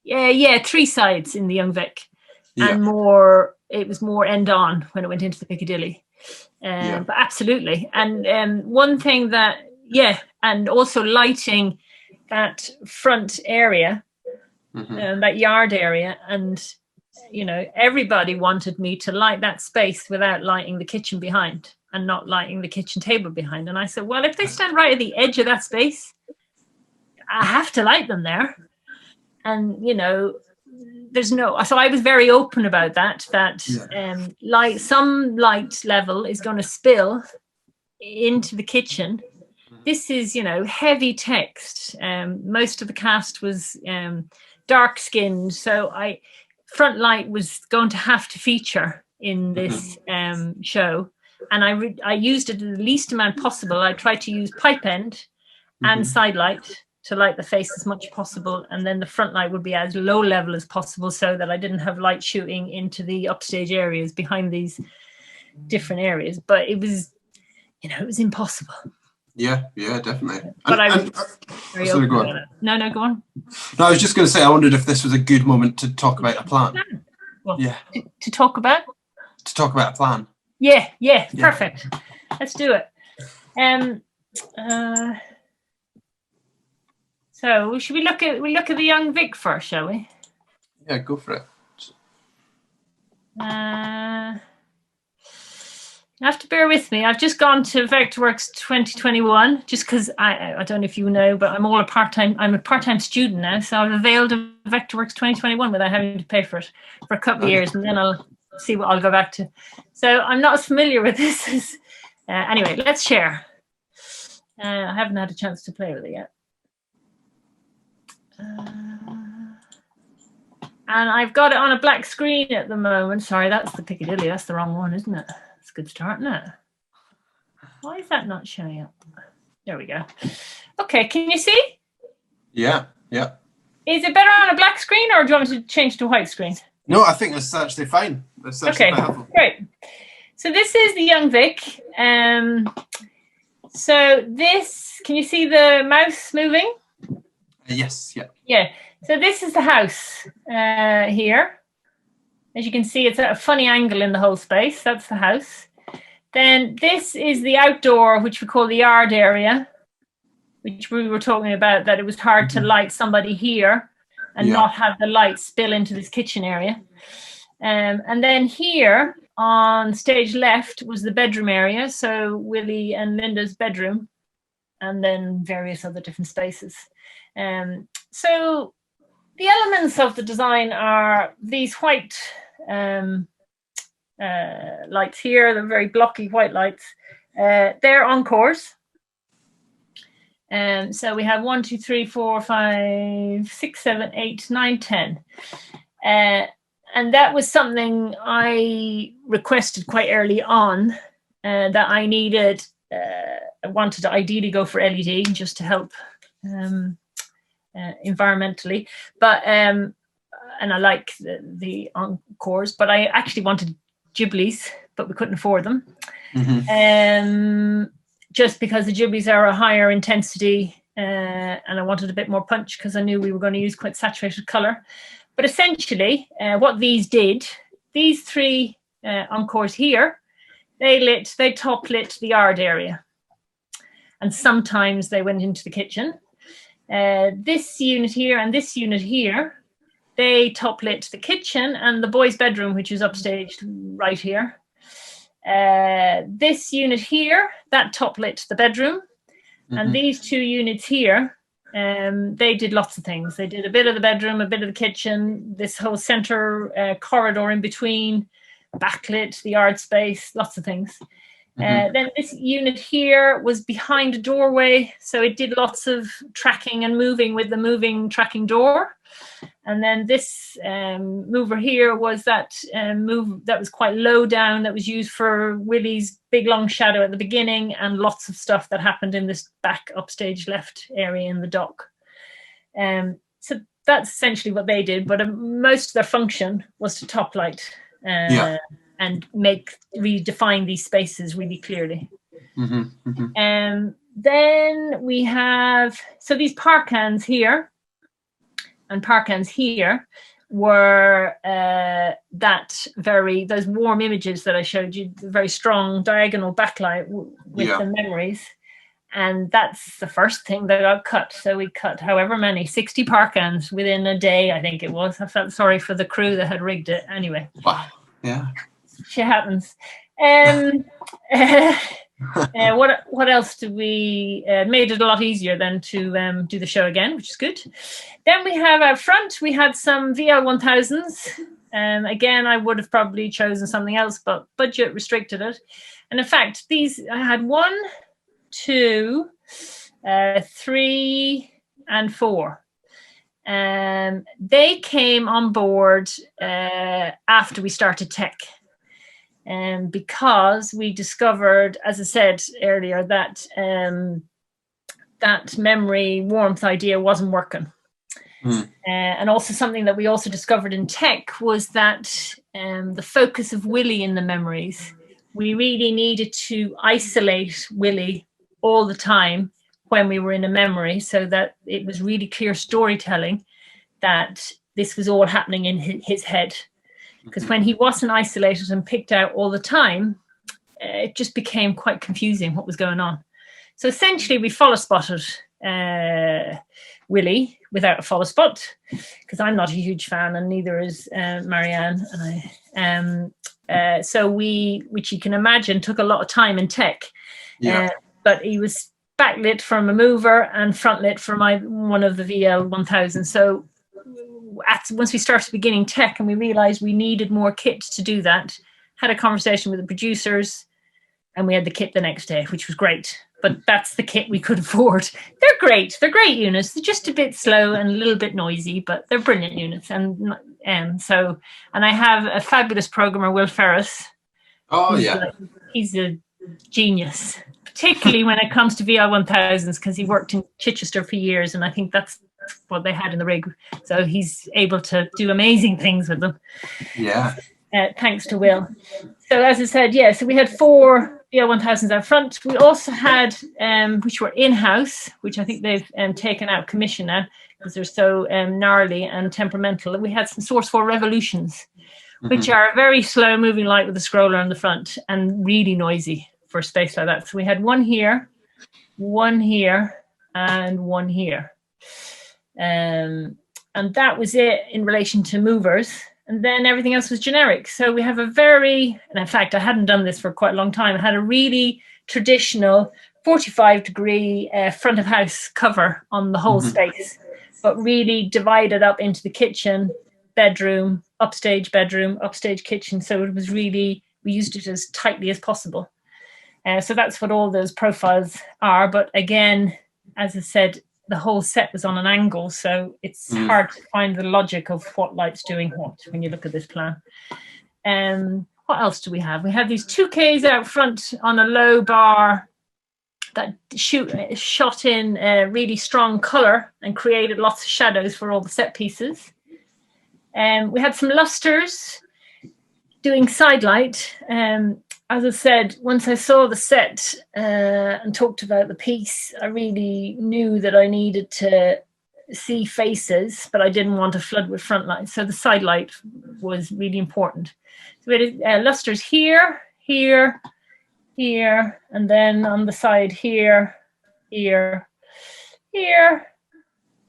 Yeah, 3 sides in the Young Vic, and it was more end on when it went into the Piccadilly. But absolutely. And one thing that, and also lighting that front area, that yard area, and everybody wanted me to light that space without lighting the kitchen behind and not lighting the kitchen table behind. And I said, well, if they stand right at the edge of that space, I have to light them there. And so I was very open about that some light level is going to spill into the kitchen. This is, heavy text. Most of the cast was dark skinned. So front light was going to have to feature in this show. And I used it the least amount possible. I tried to use pipe end and side light to light the face as much as possible. And then the front light would be as low level as possible, so that I didn't have light shooting into the upstage areas behind these different areas. But it was, it was impossible. Yeah, definitely. But I was very open about it. No, go on. No, I was just going to say, I wondered if this was a good moment to talk about a plan. Well, to talk about? To talk about a plan. Yeah, perfect. Let's do it. So should we look at the Young Vic first, shall we? Yeah, go for it. You have to bear with me. I've just gone to Vectorworks 2021, just because I don't know if you know, but I'm a part-time student now, so I've availed of Vectorworks 2021 without having to pay for it for a couple of years, and then I'll see what I'll go back to. So I'm not as familiar with this as anyway, let's share. I haven't had a chance to play with it yet. And I've got it on a black screen at the moment. Sorry, that's the Piccadilly. That's the wrong one, isn't it? That's a good start, isn't it? Why is that not showing up? There we go. Okay, can you see? Yeah. Is it better on a black screen, or do you want me to change to a white screen? No, I think that's actually fine. That's actually great. So this is the Young Vic. So this, can you see the mouse moving? Yes, yeah. Yeah, so this is the house here. As you can see, it's at a funny angle in the whole space. That's the house. Then this is the outdoor, which we call the yard area, which we were talking about, that it was hard to light somebody here and not have the light spill into this kitchen area. And then here on stage left was the bedroom area, so Willie and Linda's bedroom, and then various other different spaces. So the elements of the design are these white lights here, the very blocky white lights. They're encores. So we have 1, 2, 3, 4, 5, 6, 7, 8, 9, 10. And that was something I requested quite early on, that I needed. I wanted to ideally go for LED just to help environmentally, but and I like the encores, but I actually wanted Ghiblis, but we couldn't afford them. Just because the Ghiblis are a higher intensity, and I wanted a bit more punch because I knew we were going to use quite saturated color. But essentially, what these did, these 3 encores here, they top lit the yard area, and sometimes they went into the kitchen. This unit here and this unit here, they top lit the kitchen and the boys' bedroom, which is upstaged right here. This unit here, that top lit the bedroom, and these 2 units here, they did lots of things. They did a bit of the bedroom, a bit of the kitchen, this whole center corridor in between, backlit the yard space, lots of things. Then this unit here was behind a doorway, so it did lots of tracking and moving with the moving tracking door. And then this mover here was that move that was quite low down, that was used for Willie's big long shadow at the beginning, and lots of stuff that happened in this back upstage left area in the dock. So that's essentially what they did, but most of their function was to top light and redefine these spaces really clearly. Then we have, so these parkans here and parkans here were those warm images that I showed you, the very strong diagonal backlight with the memories. And that's the first thing that got cut. So we cut however many, 60 parkans within a day, I think it was. I felt sorry for the crew that had rigged it. Anyway. Wow. Yeah. Shit happens. What else did we made it a lot easier then to do the show again, which is good. Then we have out front, we had some VL1000s. Again, I would have probably chosen something else, but budget restricted it. And in fact, these, I had 1, 2, 3, and 4. They came on board after we started tech. Because we discovered, as I said earlier, that that memory warmth idea wasn't working. And also something that we also discovered in tech was that the focus of Willie in the memories, we really needed to isolate Willie all the time when we were in a memory, so that it was really clear storytelling that this was all happening in his head. Because when he wasn't isolated and picked out all the time, it just became quite confusing what was going on. So essentially, we follow spotted Willie without a follow spot, because I'm not a huge fan, and neither is Marianne and I. So which you can imagine, took a lot of time in tech. But he was backlit from a mover and frontlit from one of the VL1000. So once we started beginning tech and we realized we needed more kit to do that, had a conversation with the producers, and we had the kit the next day, which was great. But that's the kit we could afford. They're great units. They're just a bit slow and a little bit noisy, but they're brilliant units. And I have a fabulous programmer, Will Ferris. Oh yeah, he's a genius, particularly when it comes to VL1000s, because he worked in Chichester for years, and I think that's what they had in the rig, so he's able to do amazing things with them. Thanks to Will. So as I said, so we had 4 VL1000s out front. We also had which were in-house, which I think they've taken out commission now because they're so gnarly and temperamental. We had some Source 4 Revolutions, which are a very slow moving light with a scroller on the front and really noisy for a space like that. So we had 1 here, 1 here, and 1 here. And that was it in relation to movers. And then everything else was generic. So we have a very, and in fact, I hadn't done this for quite a long time. I had a really traditional 45-degree front of house cover on the whole space, but really divided up into the kitchen, bedroom, upstage kitchen. So it was really, we used it as tightly as possible. So that's what all those profiles are. But again, as I said, the whole set was on an angle, so it's hard to find the logic of what light's doing what when you look at this plan. What else do we have? We have these 2Ks out front on a low bar that shot in really strong color and created lots of shadows for all the set pieces. We had some lusters doing side light. As I said, once I saw the set and talked about the piece, I really knew that I needed to see faces, but I didn't want to flood with front light. So the side light was really important. So we had lusters here, here, here, and then on the side here, here, here,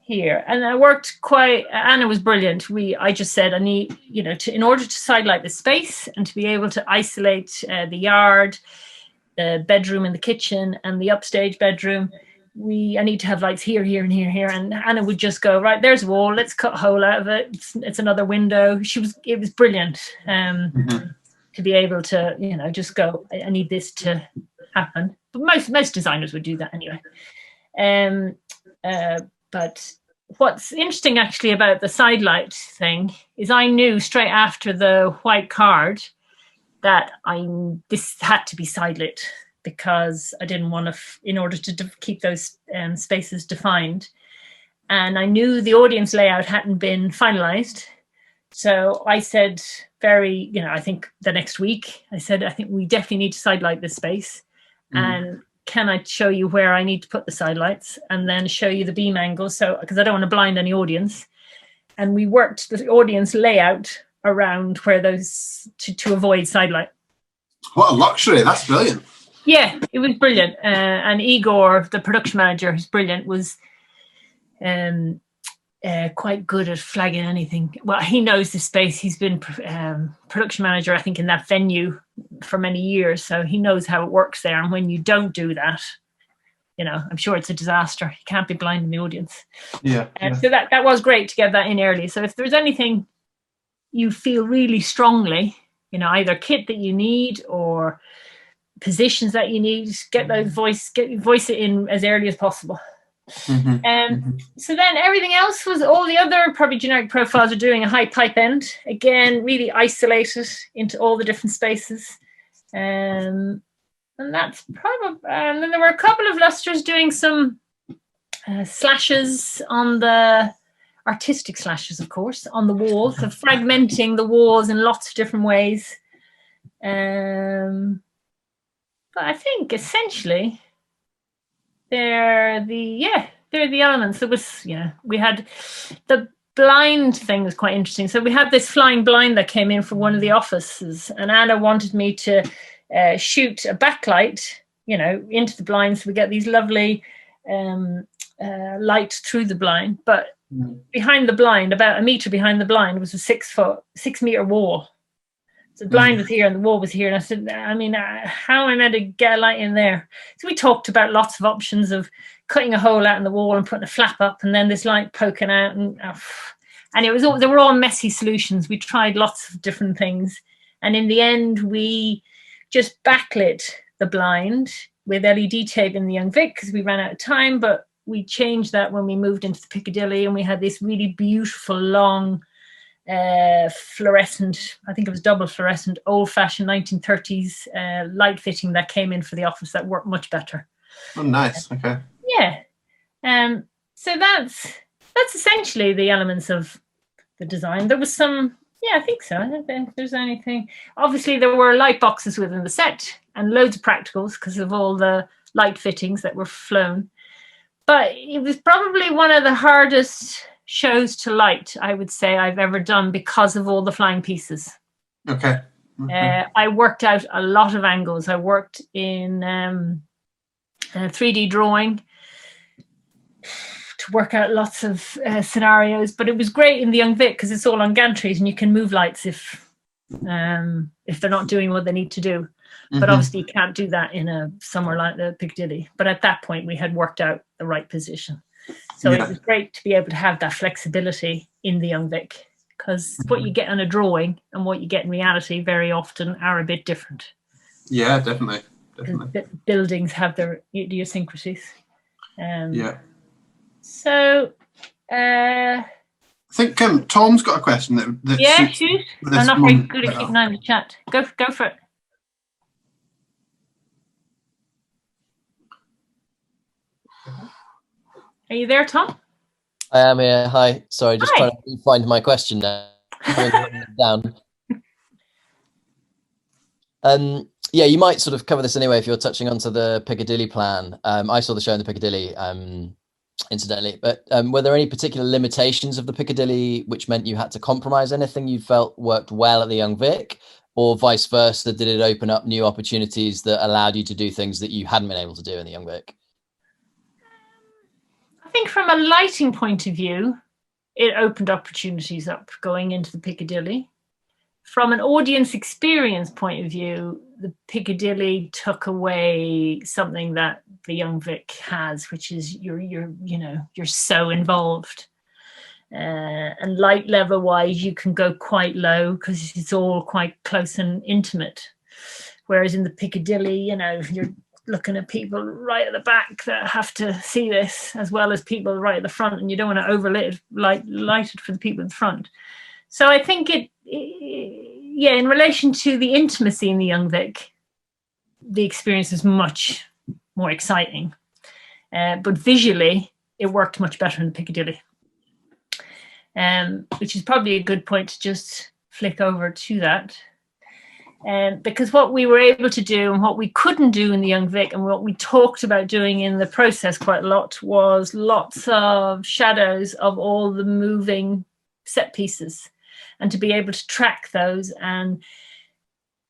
here. And I worked quite, Anna was brilliant. I just said, I need, in order to sidelight the space and to be able to isolate the yard, the bedroom and the kitchen and the upstage bedroom, I need to have lights here, here, and here, here. And Anna would just go, right, there's a wall, let's cut a hole out of it. It's another window. It was brilliant to be able to, just go, I need this to happen. But most designers would do that anyway. But what's interesting actually about the side light thing is I knew straight after the white card that this had to be side lit, because I didn't want to, in order to keep those spaces defined. And I knew the audience layout hadn't been finalized. So I said I think the next week, I said, I think we definitely need to side light this space. And can I show you where I need to put the side lights and then show you the beam angle? So, because I don't want to blind any audience. And we worked the audience layout around where those, to avoid side light. What a luxury. That's brilliant. Yeah, it was brilliant. And Igor, the production manager, who's brilliant, was quite good at flagging anything. Well, he knows the space. He's been production manager, I think, in that venue for many years. So he knows how it works there. And when you don't do that, I'm sure it's a disaster. You can't be blinding the audience. Yeah. So that was great to get that in early. So if there's anything you feel really strongly, either kit that you need or positions that you need, get voice it in as early as possible. So then everything else was, all the other probably generic profiles are doing a high pipe end, again really isolated into all the different spaces, and that's probably, and then there were a couple of lusters doing some slashes on the artistic slashes, of course, on the walls, so fragmenting the walls in lots of different ways. But I think essentially they're the elements. There was, we had the blind thing was quite interesting. So we had this flying blind that came in for one of the offices, and Anna wanted me to shoot a backlight, into the blind, so we get these lovely light through the blind. But behind the blind, about a meter behind the blind, was a 6 meter wall. So the blind was here and the wall was here. And I said, how am I meant to get a light in there? So we talked about lots of options of cutting a hole out in the wall and putting a flap up and then this light poking out. And it was they were all messy solutions. We tried lots of different things. And in the end, we just backlit the blind with LED tape in the Young Vic because we ran out of time. But we changed that when we moved into the Piccadilly, and we had this really beautiful long fluorescent, I think it was double fluorescent, old-fashioned 1930s light fitting that came in for the office that worked much better. Oh, nice. Okay. Yeah. So that's essentially the elements of the design. There was some, I think so. I don't think there's anything. Obviously, there were light boxes within the set and loads of practicals because of all the light fittings that were flown. But it was probably one of the hardest shows to light, I would say, I've ever done because of all the flying pieces. Okay. I worked out a lot of angles. I worked in 3D drawing work out lots of scenarios. But it was great in the Young Vic because it's all on gantries and you can move lights if they're not doing what they need to do. But obviously you can't do that in somewhere like the Piccadilly. But at that point we had worked out the right position. So it was great to be able to have that flexibility in the Young Vic, because what you get on a drawing and what you get in reality very often are a bit different. Yeah, definitely. Buildings have their idiosyncrasies. So I think Tom's got a question that yeah, shoot. I'm not very good at keeping an eye on the chat. Go for it. Are you there, Tom? I am here. Hi. Sorry, just trying to find my question now. Down. Yeah, you might sort of cover this anyway if you're touching onto the Piccadilly plan. I saw the show in the Piccadilly, incidentally, but were there any particular limitations of the Piccadilly which meant you had to compromise anything you felt worked well at the Young Vic, or vice versa? Did it open up new opportunities that allowed you to do things that you hadn't been able to do in the Young Vic? I think from a lighting point of view, it opened opportunities up going into the Piccadilly. From an audience experience point of view, the Piccadilly took away something that the Young Vic has, which is you're so involved. And light level wise, you can go quite low because it's all quite close and intimate. Whereas in the Piccadilly, you're looking at people right at the back that have to see this, as well as people right at the front, and you don't want to light it for the people in the front. So I think in relation to the intimacy in the Young Vic, the experience is much more exciting. But visually, it worked much better in the Piccadilly, which is probably a good point to just flick over to that. Because what we were able to do and what we couldn't do in the Young Vic, and what we talked about doing in the process quite a lot, was lots of shadows of all the moving set pieces, and to be able to track those and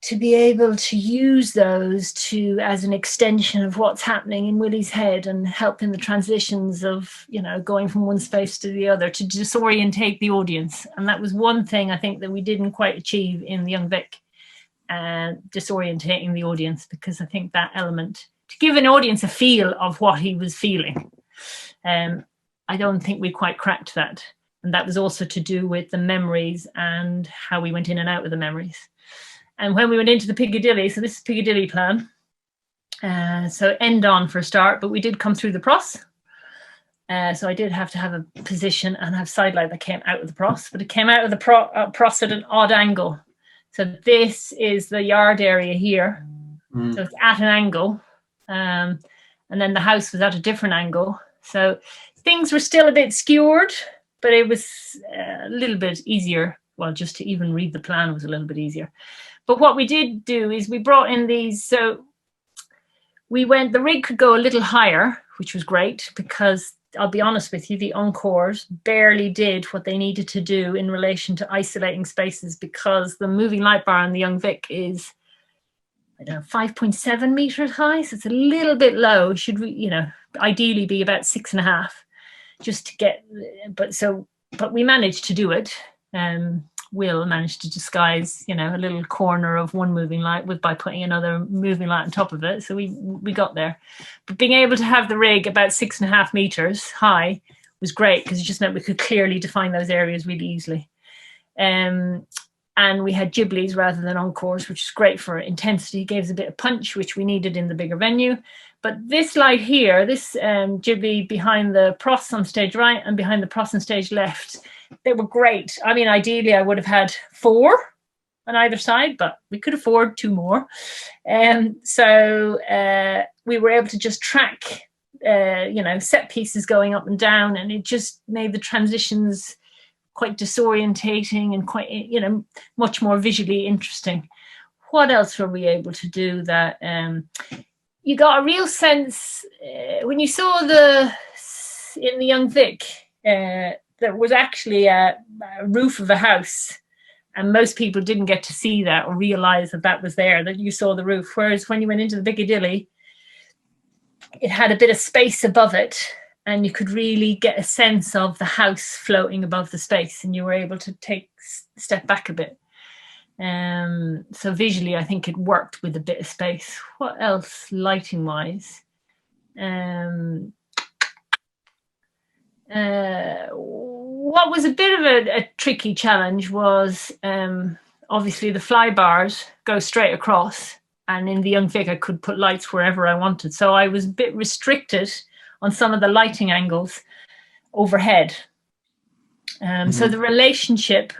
to be able to use those as an extension of what's happening in Willie's head and help in the transitions of, going from one space to the other, to disorientate the audience. And that was one thing I think that we didn't quite achieve in the Young Vic. Disorientating the audience, because I think that element, to give an audience a feel of what he was feeling, I don't think we quite cracked that. And that was also to do with the memories and how we went in and out with the memories. And when we went into the Piccadilly, so this is Piccadilly plan, so end on for a start, but we did come through the Pros. So I did have to have a position and have side light that came out of the Pros, but it came out of the Pros at an odd angle. So this is the yard area here. So it's at an angle. And then the house was at a different angle. So things were still a bit skewered, but it was a little bit easier. Well, just to even read the plan was a little bit easier. But what we did do is we brought in these. So the rig could go a little higher, which was great, because I'll be honest with you, the Encores barely did what they needed to do in relation to isolating spaces, because the moving light bar in the Young Vic is, 5.7 meters high. So it's a little bit low. It should, ideally be about 6.5 just to get, but we managed to do it. Will managed to disguise, a little corner of one moving light by putting another moving light on top of it. So we got there. But being able to have the rig about 6.5 meters high was great, because it just meant we could clearly define those areas really easily. And we had Ghiblis rather than Encores, which is great for intensity, gave us a bit of punch, which we needed in the bigger venue. But this light here, this Ghibli behind the Pros on stage right and behind the Pros on stage left, they were great. I mean, ideally, I would have had 4 on either side, but we could afford 2 more. So we were able to just track, set pieces going up and down, and it just made the transitions quite disorientating and quite, much more visually interesting. What else were we able to do that you got a real sense when you saw in the Young Vic, there was actually a roof of a house, and most people didn't get to see that or realize that was there, that you saw the roof. Whereas when you went into the Piccadilly, it had a bit of space above it, and you could really get a sense of the house floating above the space, and you were able to step back a bit. So visually, I think it worked with a bit of space. What else, lighting wise? What was a bit of a tricky challenge was obviously the fly bars go straight across, and in the Young Vic I could put lights wherever I wanted. So I was a bit restricted on some of the lighting angles overhead. So the relationship,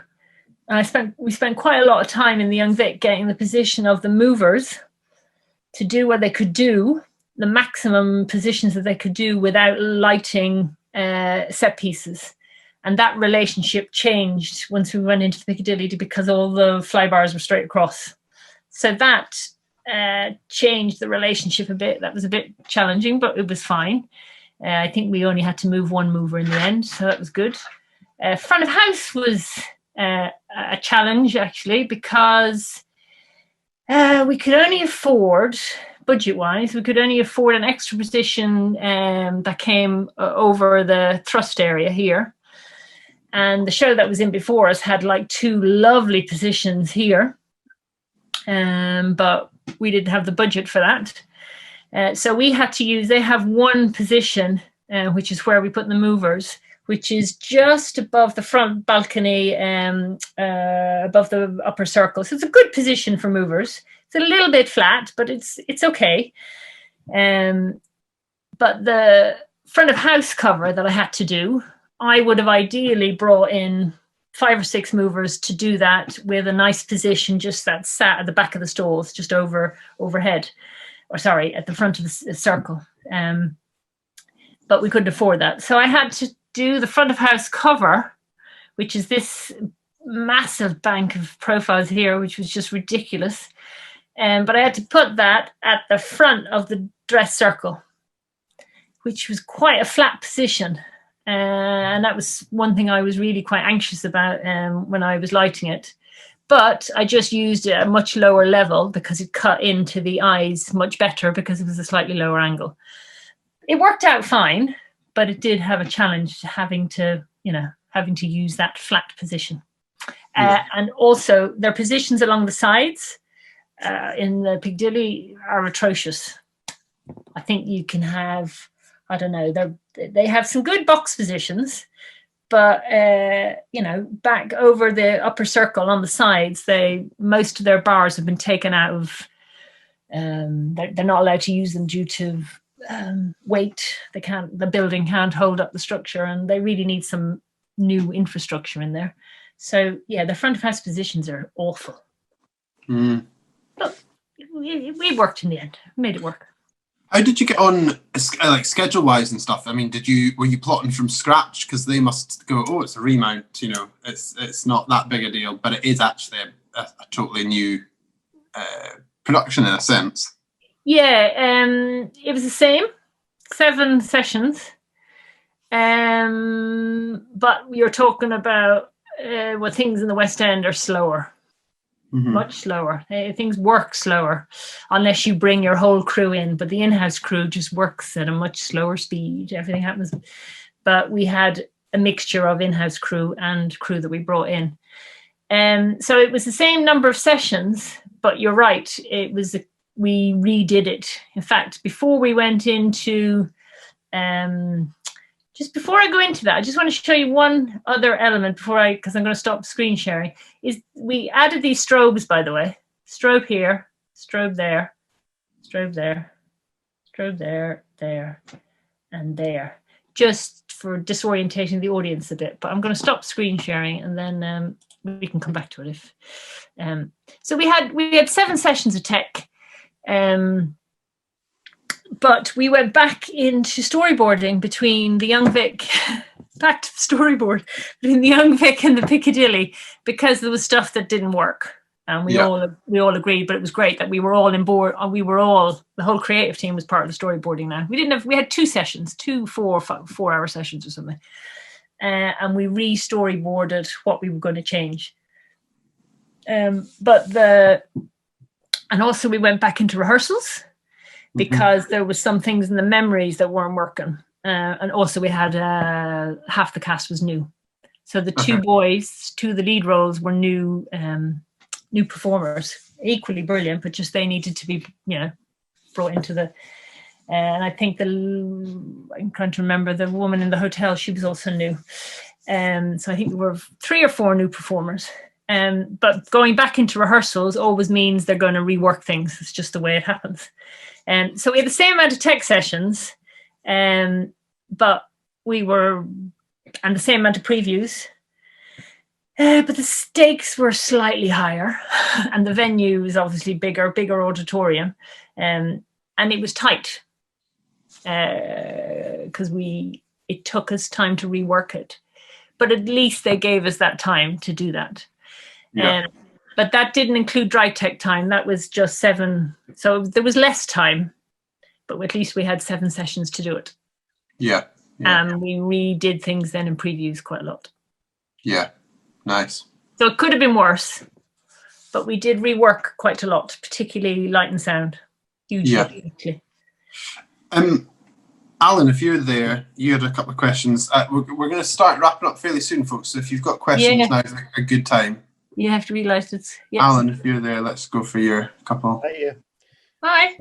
we spent quite a lot of time in the Young Vic getting the position of the movers to do what they could do, the maximum positions that they could do without lighting set pieces. And that relationship changed once we went into the Piccadilly because all the fly bars were straight across. So that changed the relationship a bit. That was a bit challenging, but it was fine. I think we only had to move one mover in the end, so that was good. Front of house was a challenge, actually, because we could only afford, budget-wise, we could only afford an extra position that came over the thrust area here. And the show that was in before us had like 2 lovely positions here, but we didn't have the budget for that. So we had to use, they have one position, which is where we put the movers, which is just above the front balcony, above the upper circle. So it's a good position for movers. It's a little bit flat, but it's okay. But the front of house cover that I had to do, I would have ideally brought in 5 or 6 movers to do that with a nice position just that sat at the back of the stalls, just overhead, or sorry, at the front of the circle. But we couldn't afford that. So I had to do the front of house cover, which is this massive bank of profiles here, which was just ridiculous. But I had to put that at the front of the dress circle, which was quite a flat position. And that was one thing I was really quite anxious about when I was lighting it. But I just used it at a much lower level because it cut into the eyes much better because it was a slightly lower angle. It worked out fine, but it did have a challenge having to use that flat position. And also their positions along the sides in the Piccadilly are atrocious. I think you can have, I don't know, they have some good box positions, but back over the upper circle on the sides, most of their bars have been taken out of. They're not allowed to use them due to weight. The building can't hold up the structure, and they really need some new infrastructure in there. So yeah, the front of house positions are awful. But we worked in the end. Made it work. How did you get on, like schedule-wise and stuff? I mean, were you plotting from scratch? Because they must go, oh, it's a remount. It's not that big a deal, but it is actually a totally new production in a sense. Yeah, it was the same, 7 sessions. But you're talking about things in the West End are slower. Much slower. Things work slower unless you bring your whole crew in, but the in-house crew just works at a much slower speed. Everything happens. But we had a mixture of in-house crew and crew that we brought in. So it was the same number of sessions, but you're right. We redid it. In fact, before we went into just before I go into that, I just want to show you one other element because I'm going to stop screen sharing, is we added these strobes, by the way. Strobe here, strobe there, strobe there, strobe there, and there. Just for disorientating the audience a bit. But I'm going to stop screen sharing and then we can come back to it. So we had 7 sessions of tech. But we went back into storyboarding between the Young Vic, back to storyboard, between the Young Vic and the Piccadilly, because there was stuff that didn't work. And we all agreed, but it was great that we were all on board. And the whole creative team was part of the storyboarding now. We had 2 sessions, 2 4-hour sessions or something. And we re-storyboarded what we were going to change. And also we went back into rehearsals, because there was some things in the memories that weren't working. and also we had half the cast was new. So the two boys, two of the lead roles were new performers, equally brilliant, but just they needed to be, brought into the. And I think I'm trying to remember the woman in the hotel. She was also new. So I think there were 3 or 4 new performers. But going back into rehearsals always means they're going to rework things. It's just the way it happens. So we had the same amount of tech sessions, but and the same amount of previews. But the stakes were slightly higher, and the venue is obviously bigger auditorium, and it was tight because it took us time to rework it. But at least they gave us that time to do that. Yeah. But that didn't include dry tech time. That was just 7. So there was less time, but at least we had 7 sessions to do it. Yeah. And we redid things then in previews quite a lot. Yeah. Nice. So it could have been worse, but we did rework quite a lot, particularly light and sound. Hugely. Alan, if you're there, you had a couple of questions. We're going to start wrapping up fairly soon, folks. So if you've got questions, now is a good time. You have to realise it's... Yes. Alan, if you're there, let's go for your couple. Hi.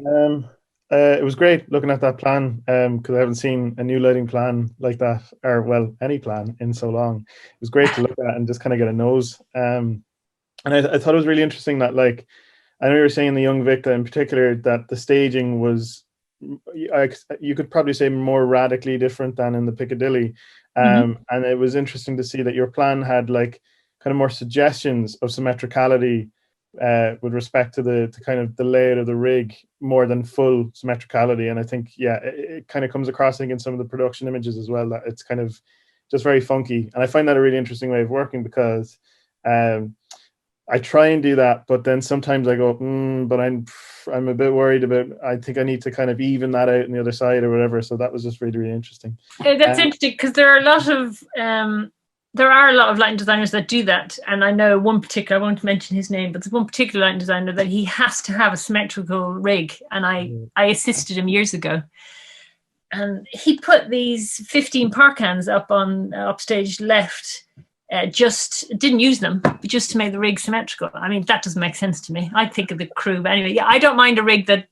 It was great looking at that plan because I haven't seen a new lighting plan like that, or well, any plan in so long. It was great to look at and just kind of get a nose. And I thought it was really interesting that, like, I know you were saying the Young Vic in particular, that the staging was, you could probably say, more radically different than in the Piccadilly. And it was interesting to see that your plan had like kind of more suggestions of symmetricality with respect to the kind of the layout of the rig more than full symmetricality. And I think, it kind of comes across, I think, in some of the production images as well, that it's kind of just very funky. And I find that a really interesting way of working because I try and do that, but then sometimes I go, but I'm a bit worried about, I think I need to kind of even that out on the other side or whatever. So that was just really, really interesting. That's interesting because there are a lot of lighting designers that do that. And I know one particular, I won't mention his name, but there's one particular lighting designer that he has to have a symmetrical rig. And I assisted him years ago. And he put these 15 parkans up on upstage left, just didn't use them, but just to make the rig symmetrical. I mean, that doesn't make sense to me. I think of the crew. But anyway, I don't mind a rig that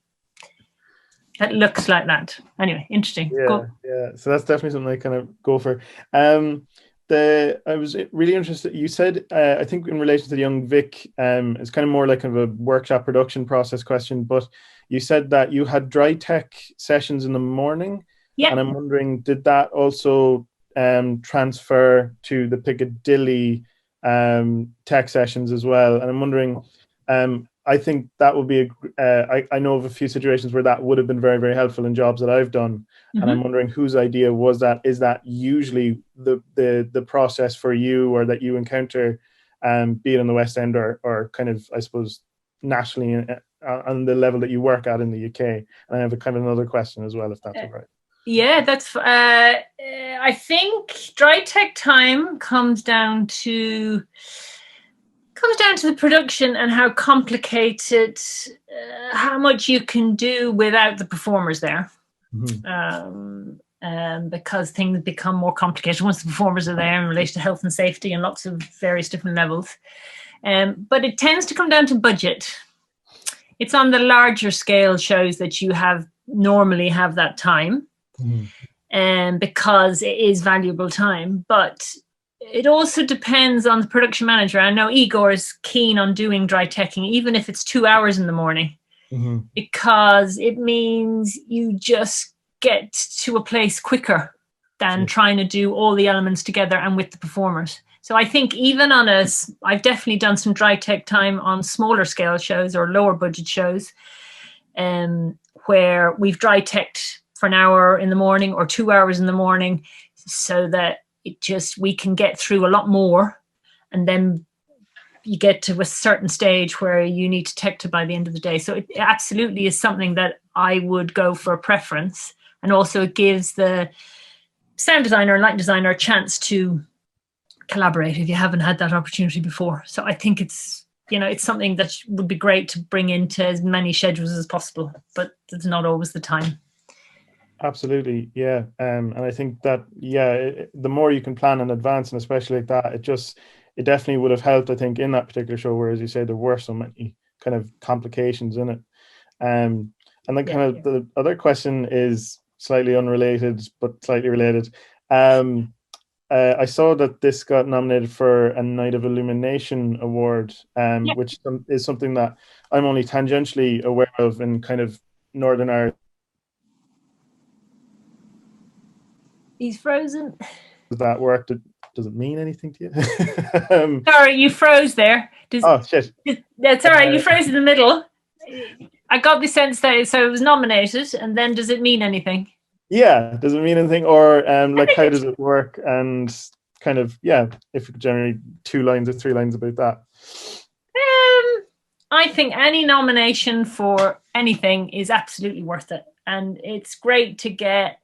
looks like that. Anyway, interesting. Yeah. So that's definitely something I kind of go for. I was really interested. You said, I think in relation to the Young Vic, it's kind of more like a workshop production process question, but you said that you had dry tech sessions in the morning. Yeah. And I'm wondering, did that also transfer to the Piccadilly tech sessions as well? And I'm wondering, I think that would be I know of a few situations where that would have been very, very helpful in jobs that I've done. And I'm wondering whose idea was that? Is that usually the process for you, or that you encounter, be it on the West End or kind of, I suppose, nationally on the level that you work at in the UK? And I have a kind of another question as well, if that's all right. Yeah, that's. I think dry tech time comes down to the production and how complicated, how much you can do without the performers there. Because things become more complicated once the performers are there in relation to health and safety and lots of various different levels. But it tends to come down to budget. It's on the larger scale shows that you normally have that time. Because it is valuable time, but it also depends on the production manager. I know Igor is keen on doing dry teching, even if it's 2 hours in the morning, because it means you just get to a place quicker than trying to do all the elements together and with the performers. So I think even I've definitely done some dry tech time on smaller scale shows or lower budget shows, where we've dry teched for an hour in the morning or 2 hours in the morning, so that we can get through a lot more, and then you get to a certain stage where you need to tech to by the end of the day. So it absolutely is something that I would go for a preference, and also it gives the sound designer and light designer a chance to collaborate if you haven't had that opportunity before. So I think it's something that would be great to bring into as many schedules as possible, but it's not always the time. Absolutely, yeah. And I think that, the more you can plan in advance, and especially like that, it definitely would have helped, I think, in that particular show, where, as you say, there were so many kind of complications in it. And then kind of the other question is slightly unrelated, but slightly related. I saw that this got nominated for a Night of Illumination award, which is something that I'm only tangentially aware of in kind of Northern Ireland. He's frozen. Does that work? Does it mean anything to you? Sorry, you froze there. Oh, shit. That's all right. You froze in the middle. I got the sense that it was nominated, and then does it mean anything? Yeah, does it mean anything, or like how does it work, and kind of if you could generate 2 lines or 3 lines about that. I think any nomination for anything is absolutely worth it, and it's great to get.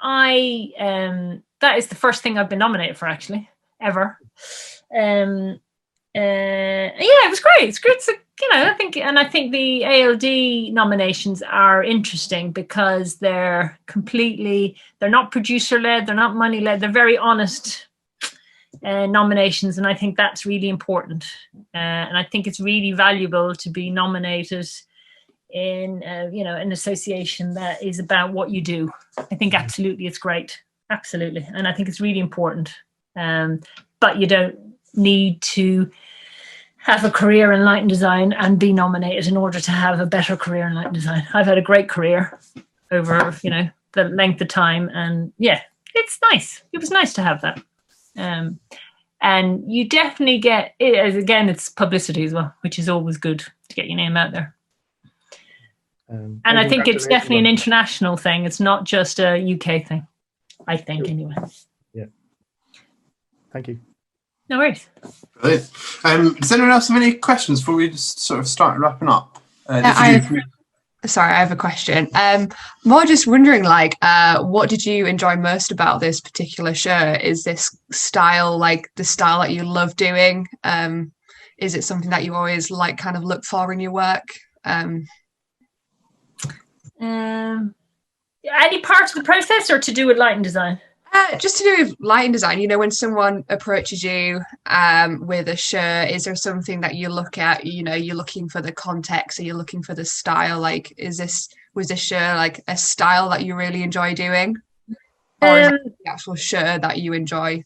That is the first thing I've been nominated for, actually, ever. It was great. It's great. I think the ALD nominations are interesting because they're not producer led, they're not money led, they're very honest nominations, and I think that's really important. And I think it's really valuable to be nominated in an association that is about what you do. I think absolutely it's great, absolutely, and I think it's really important. But you don't need to have a career in light and design and be nominated in order to have a better career in light and design. I've had a great career over the length of time, and it's nice. It was nice to have that. And you definitely get it, again, it's publicity as well, which is always good to get your name out there. And I think it's definitely an international thing. It's not just a UK thing, I think, anyway. Yeah. Thank you. No worries. Brilliant. Does anyone else have any questions before we just sort of start wrapping up? Sorry, I have a question. More just wondering, what did you enjoy most about this particular show? Is this style the style that you love doing? Is it something that you always kind of look for in your work? Any part of the process, or to do with lighting design? Just to do with lighting design, when someone approaches you with a shirt, is there something that you look at? You're looking for the context, or you're looking for the style? Was this shirt a style that you really enjoy doing, or is it the actual shirt that you enjoy?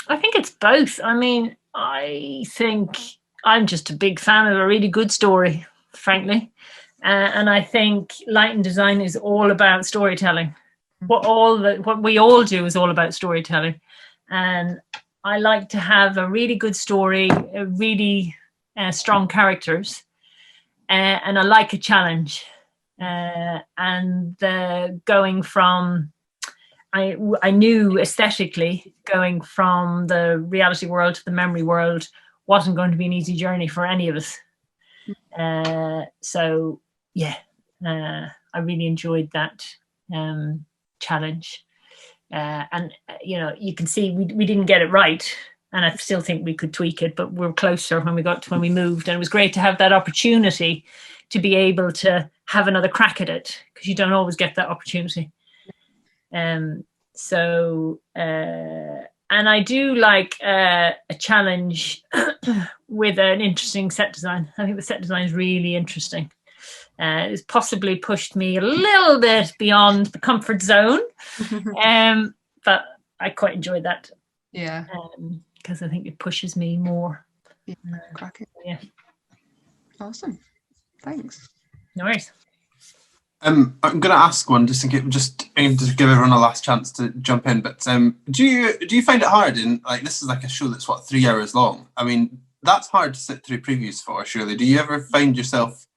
I think it's both. I mean, I think I'm just a big fan of a really good story, frankly, and I think lighting design is all about storytelling. What we all do is all about storytelling, and I like to have a really good story, really strong characters, and I like a challenge. And going from, I knew aesthetically going from the reality world to the memory world wasn't going to be an easy journey for any of us. So I really enjoyed that challenge, and you can see we didn't get it right, and I still think we could tweak it, but we're closer when we moved, and it was great to have that opportunity to be able to have another crack at it, because you don't always get that opportunity. And I do like a challenge with an interesting set design. I think the set design is really interesting. It's possibly pushed me a little bit beyond the comfort zone, but I quite enjoyed that. Yeah, because I think it pushes me more. Yeah, cracking. Yeah. Awesome. Thanks. No worries. I'm going to ask one just to give everyone a last chance to jump in. But do you find it hard this is a show that's 3 hours long? I mean, that's hard to sit through previews for, surely. Do you ever find yourself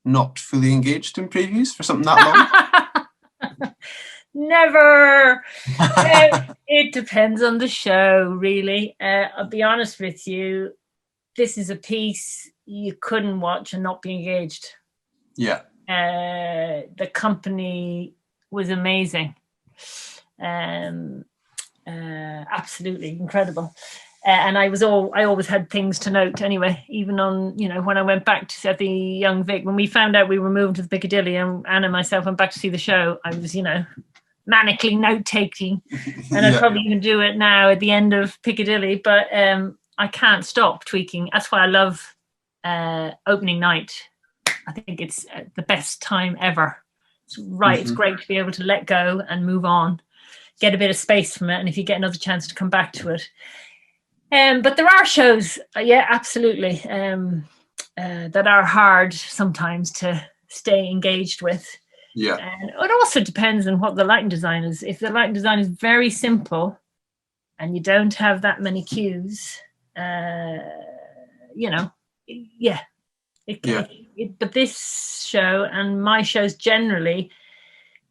not fully engaged in previews for something that long? Never. It depends on the show, really. I'll be honest with you. This is a piece you couldn't watch and not be engaged. Yeah. The company was amazing. Absolutely incredible. And I always had things to note anyway, even on, when I went back to see the Young Vic, when we found out we were moving to the Piccadilly and Anna and myself went back to see the show, I was, manically note taking. And I'd probably even do it now at the end of Piccadilly, but I can't stop tweaking. That's why I love opening night. I think it's the best time ever. It's right. It's great to be able to let go and move on, get a bit of space from it. And if you get another chance to come back to it. But there are shows, absolutely, that are hard sometimes to stay engaged with. Yeah. And it also depends on what the lighting design is. If the lighting design is very simple and you don't have that many cues, but this show and my shows generally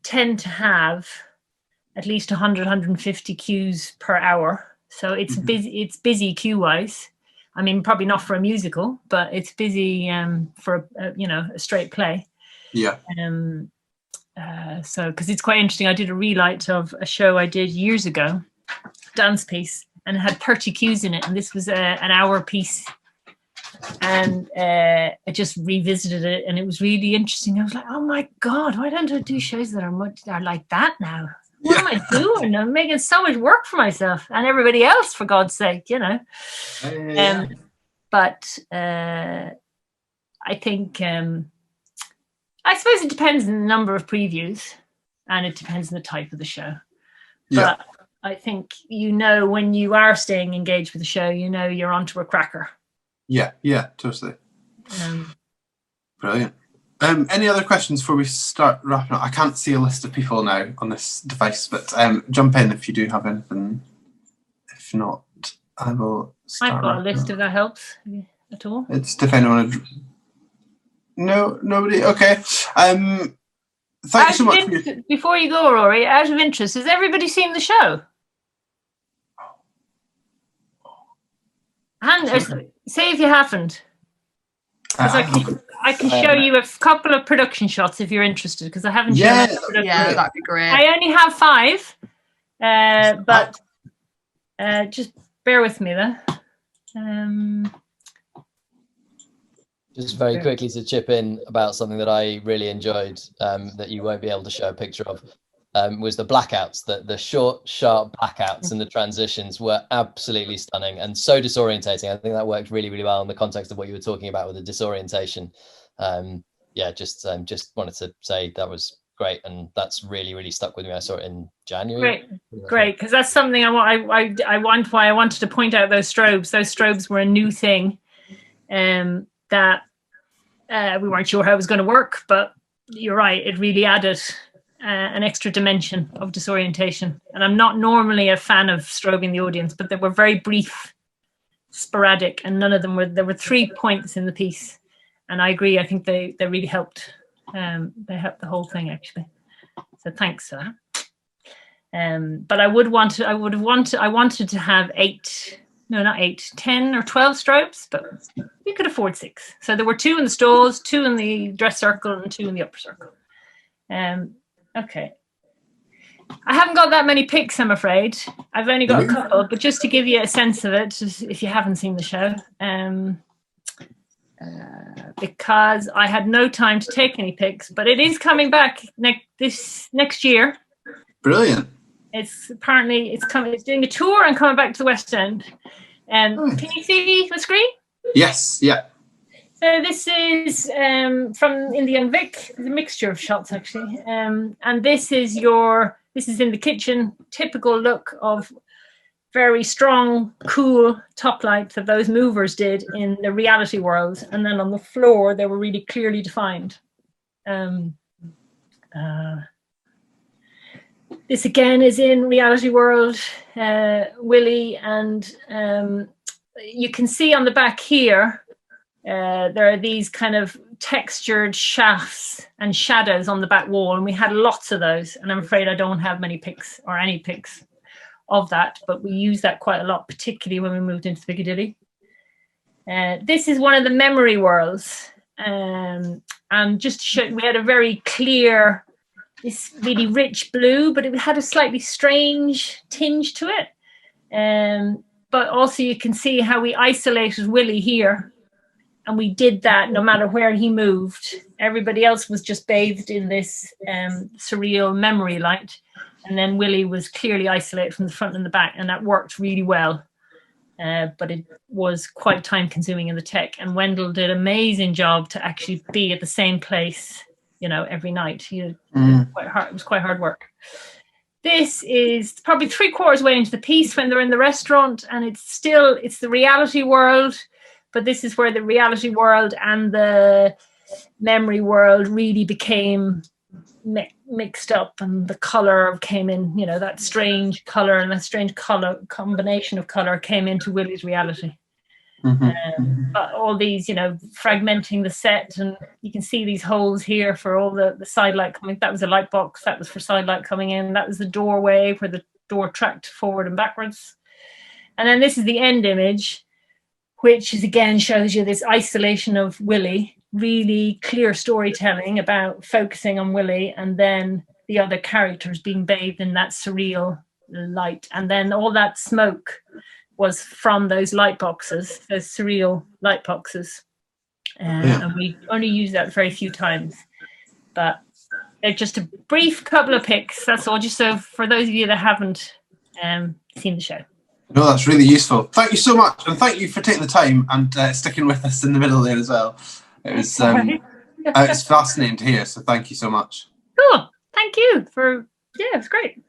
tend to have at least 100, 150 cues per hour. So it's busy. It's busy queue-wise. I mean, probably not for a musical, but it's busy for a straight play. Yeah. So because it's quite interesting. I did a relight of a show I did years ago, dance piece, and it had 30 cues in it, and this was an hour piece. And I just revisited it, and it was really interesting. I was like, oh my God, why don't I do shows that are like that now? What am I doing? I'm making so much work for myself and everybody else, for God's sake, But I think, I suppose it depends on the number of previews and it depends on the type of the show. Yeah. But I think, when you are staying engaged with the show, you're onto a cracker. Yeah, totally. Brilliant. Any other questions before we start wrapping up? I can't see a list of people now on this device, but jump in if you do have anything. If not, I will start. I've got a list if that helps at all. It's if anyone. No, nobody. Okay. Thank you so much. Before you go, Rory, out of interest, has everybody seen the show? And say if you haven't. Because I can show you a couple of production shots if you're interested, because I haven't shown any. Yeah, that'd be great. I only have 5, but just bear with me there. Just very quickly to chip in about something that I really enjoyed, that you won't be able to show a picture of, was the blackouts. The short, sharp blackouts and the transitions were absolutely stunning and so disorientating. I think that worked really, really well in the context of what you were talking about with the disorientation. Just wanted to say that was great, and that's really, really stuck with me. I saw it in January. Great, because that's something why I wanted to point out those strobes. Those strobes were a new thing, that we weren't sure how it was going to work, but you're right, it really added an extra dimension of disorientation. And I'm not normally a fan of strobing the audience, but they were very brief, sporadic, and none of them were. There were 3 points in the piece, and I agree. I think they really helped. They helped the whole thing, actually. So thanks for that. But I wanted to have 10 or 12 strobes, but we could afford 6. So there were 2 in the stalls, 2 in the dress circle, and 2 in the upper circle. Okay. I haven't got that many picks, I'm afraid. I've only got a couple, but just to give you a sense of it, if you haven't seen the show, because I had no time to take any picks, but it is coming back next year. Brilliant. It's doing a tour and coming back to the West End. Can you see the screen? Yes, yeah. So this is from Indian Vic, the mixture of shots actually, and this is in the kitchen, typical look of very strong, cool top lights that those movers did in the reality world, and then on the floor they were really clearly defined. This again is in reality world, Willie, and you can see on the back here. There are these kind of textured shafts and shadows on the back wall, and we had lots of those, and I'm afraid I don't have many pics or any pics of that, but we use that quite a lot, particularly when we moved into Piccadilly. This is one of the memory worlds, and just to show, we had a very clear, this really rich blue, but it had a slightly strange tinge to it. but also you can see how we isolated Willie here. And we did that no matter where he moved. Everybody else was just bathed in this surreal memory light. And then Willie was clearly isolated from the front and the back, and that worked really well. But it was quite time consuming in the tech. And Wendell did an amazing job to actually be at the same place, you know, every night. It was quite hard work. This is probably 3/4 way into the piece when they're in the restaurant, and it's the reality world, but this is where the reality world and the memory world really became mixed up, and the color came in, you know, that strange color and that strange color combination of color came into Willie's reality. But all these, you know, fragmenting the set, and you can see these holes here for all the side light coming. That was a light box, that was for side light coming in, that was the doorway where the door tracked forward and backwards. And then this is the end image, which is again shows you this isolation of Willie, really clear storytelling about focusing on Willie, and then the other characters being bathed in that surreal light, and then all that smoke was from those light boxes, those surreal light boxes. And we only use that very few times, but they're just a brief couple of pics, that's all, just so for those of you that haven't seen the show. No, that's really useful. Thank you so much, and thank you for taking the time and sticking with us in the middle there as well. It was it's fascinating to hear, so thank you so much. Cool, thank you it was great.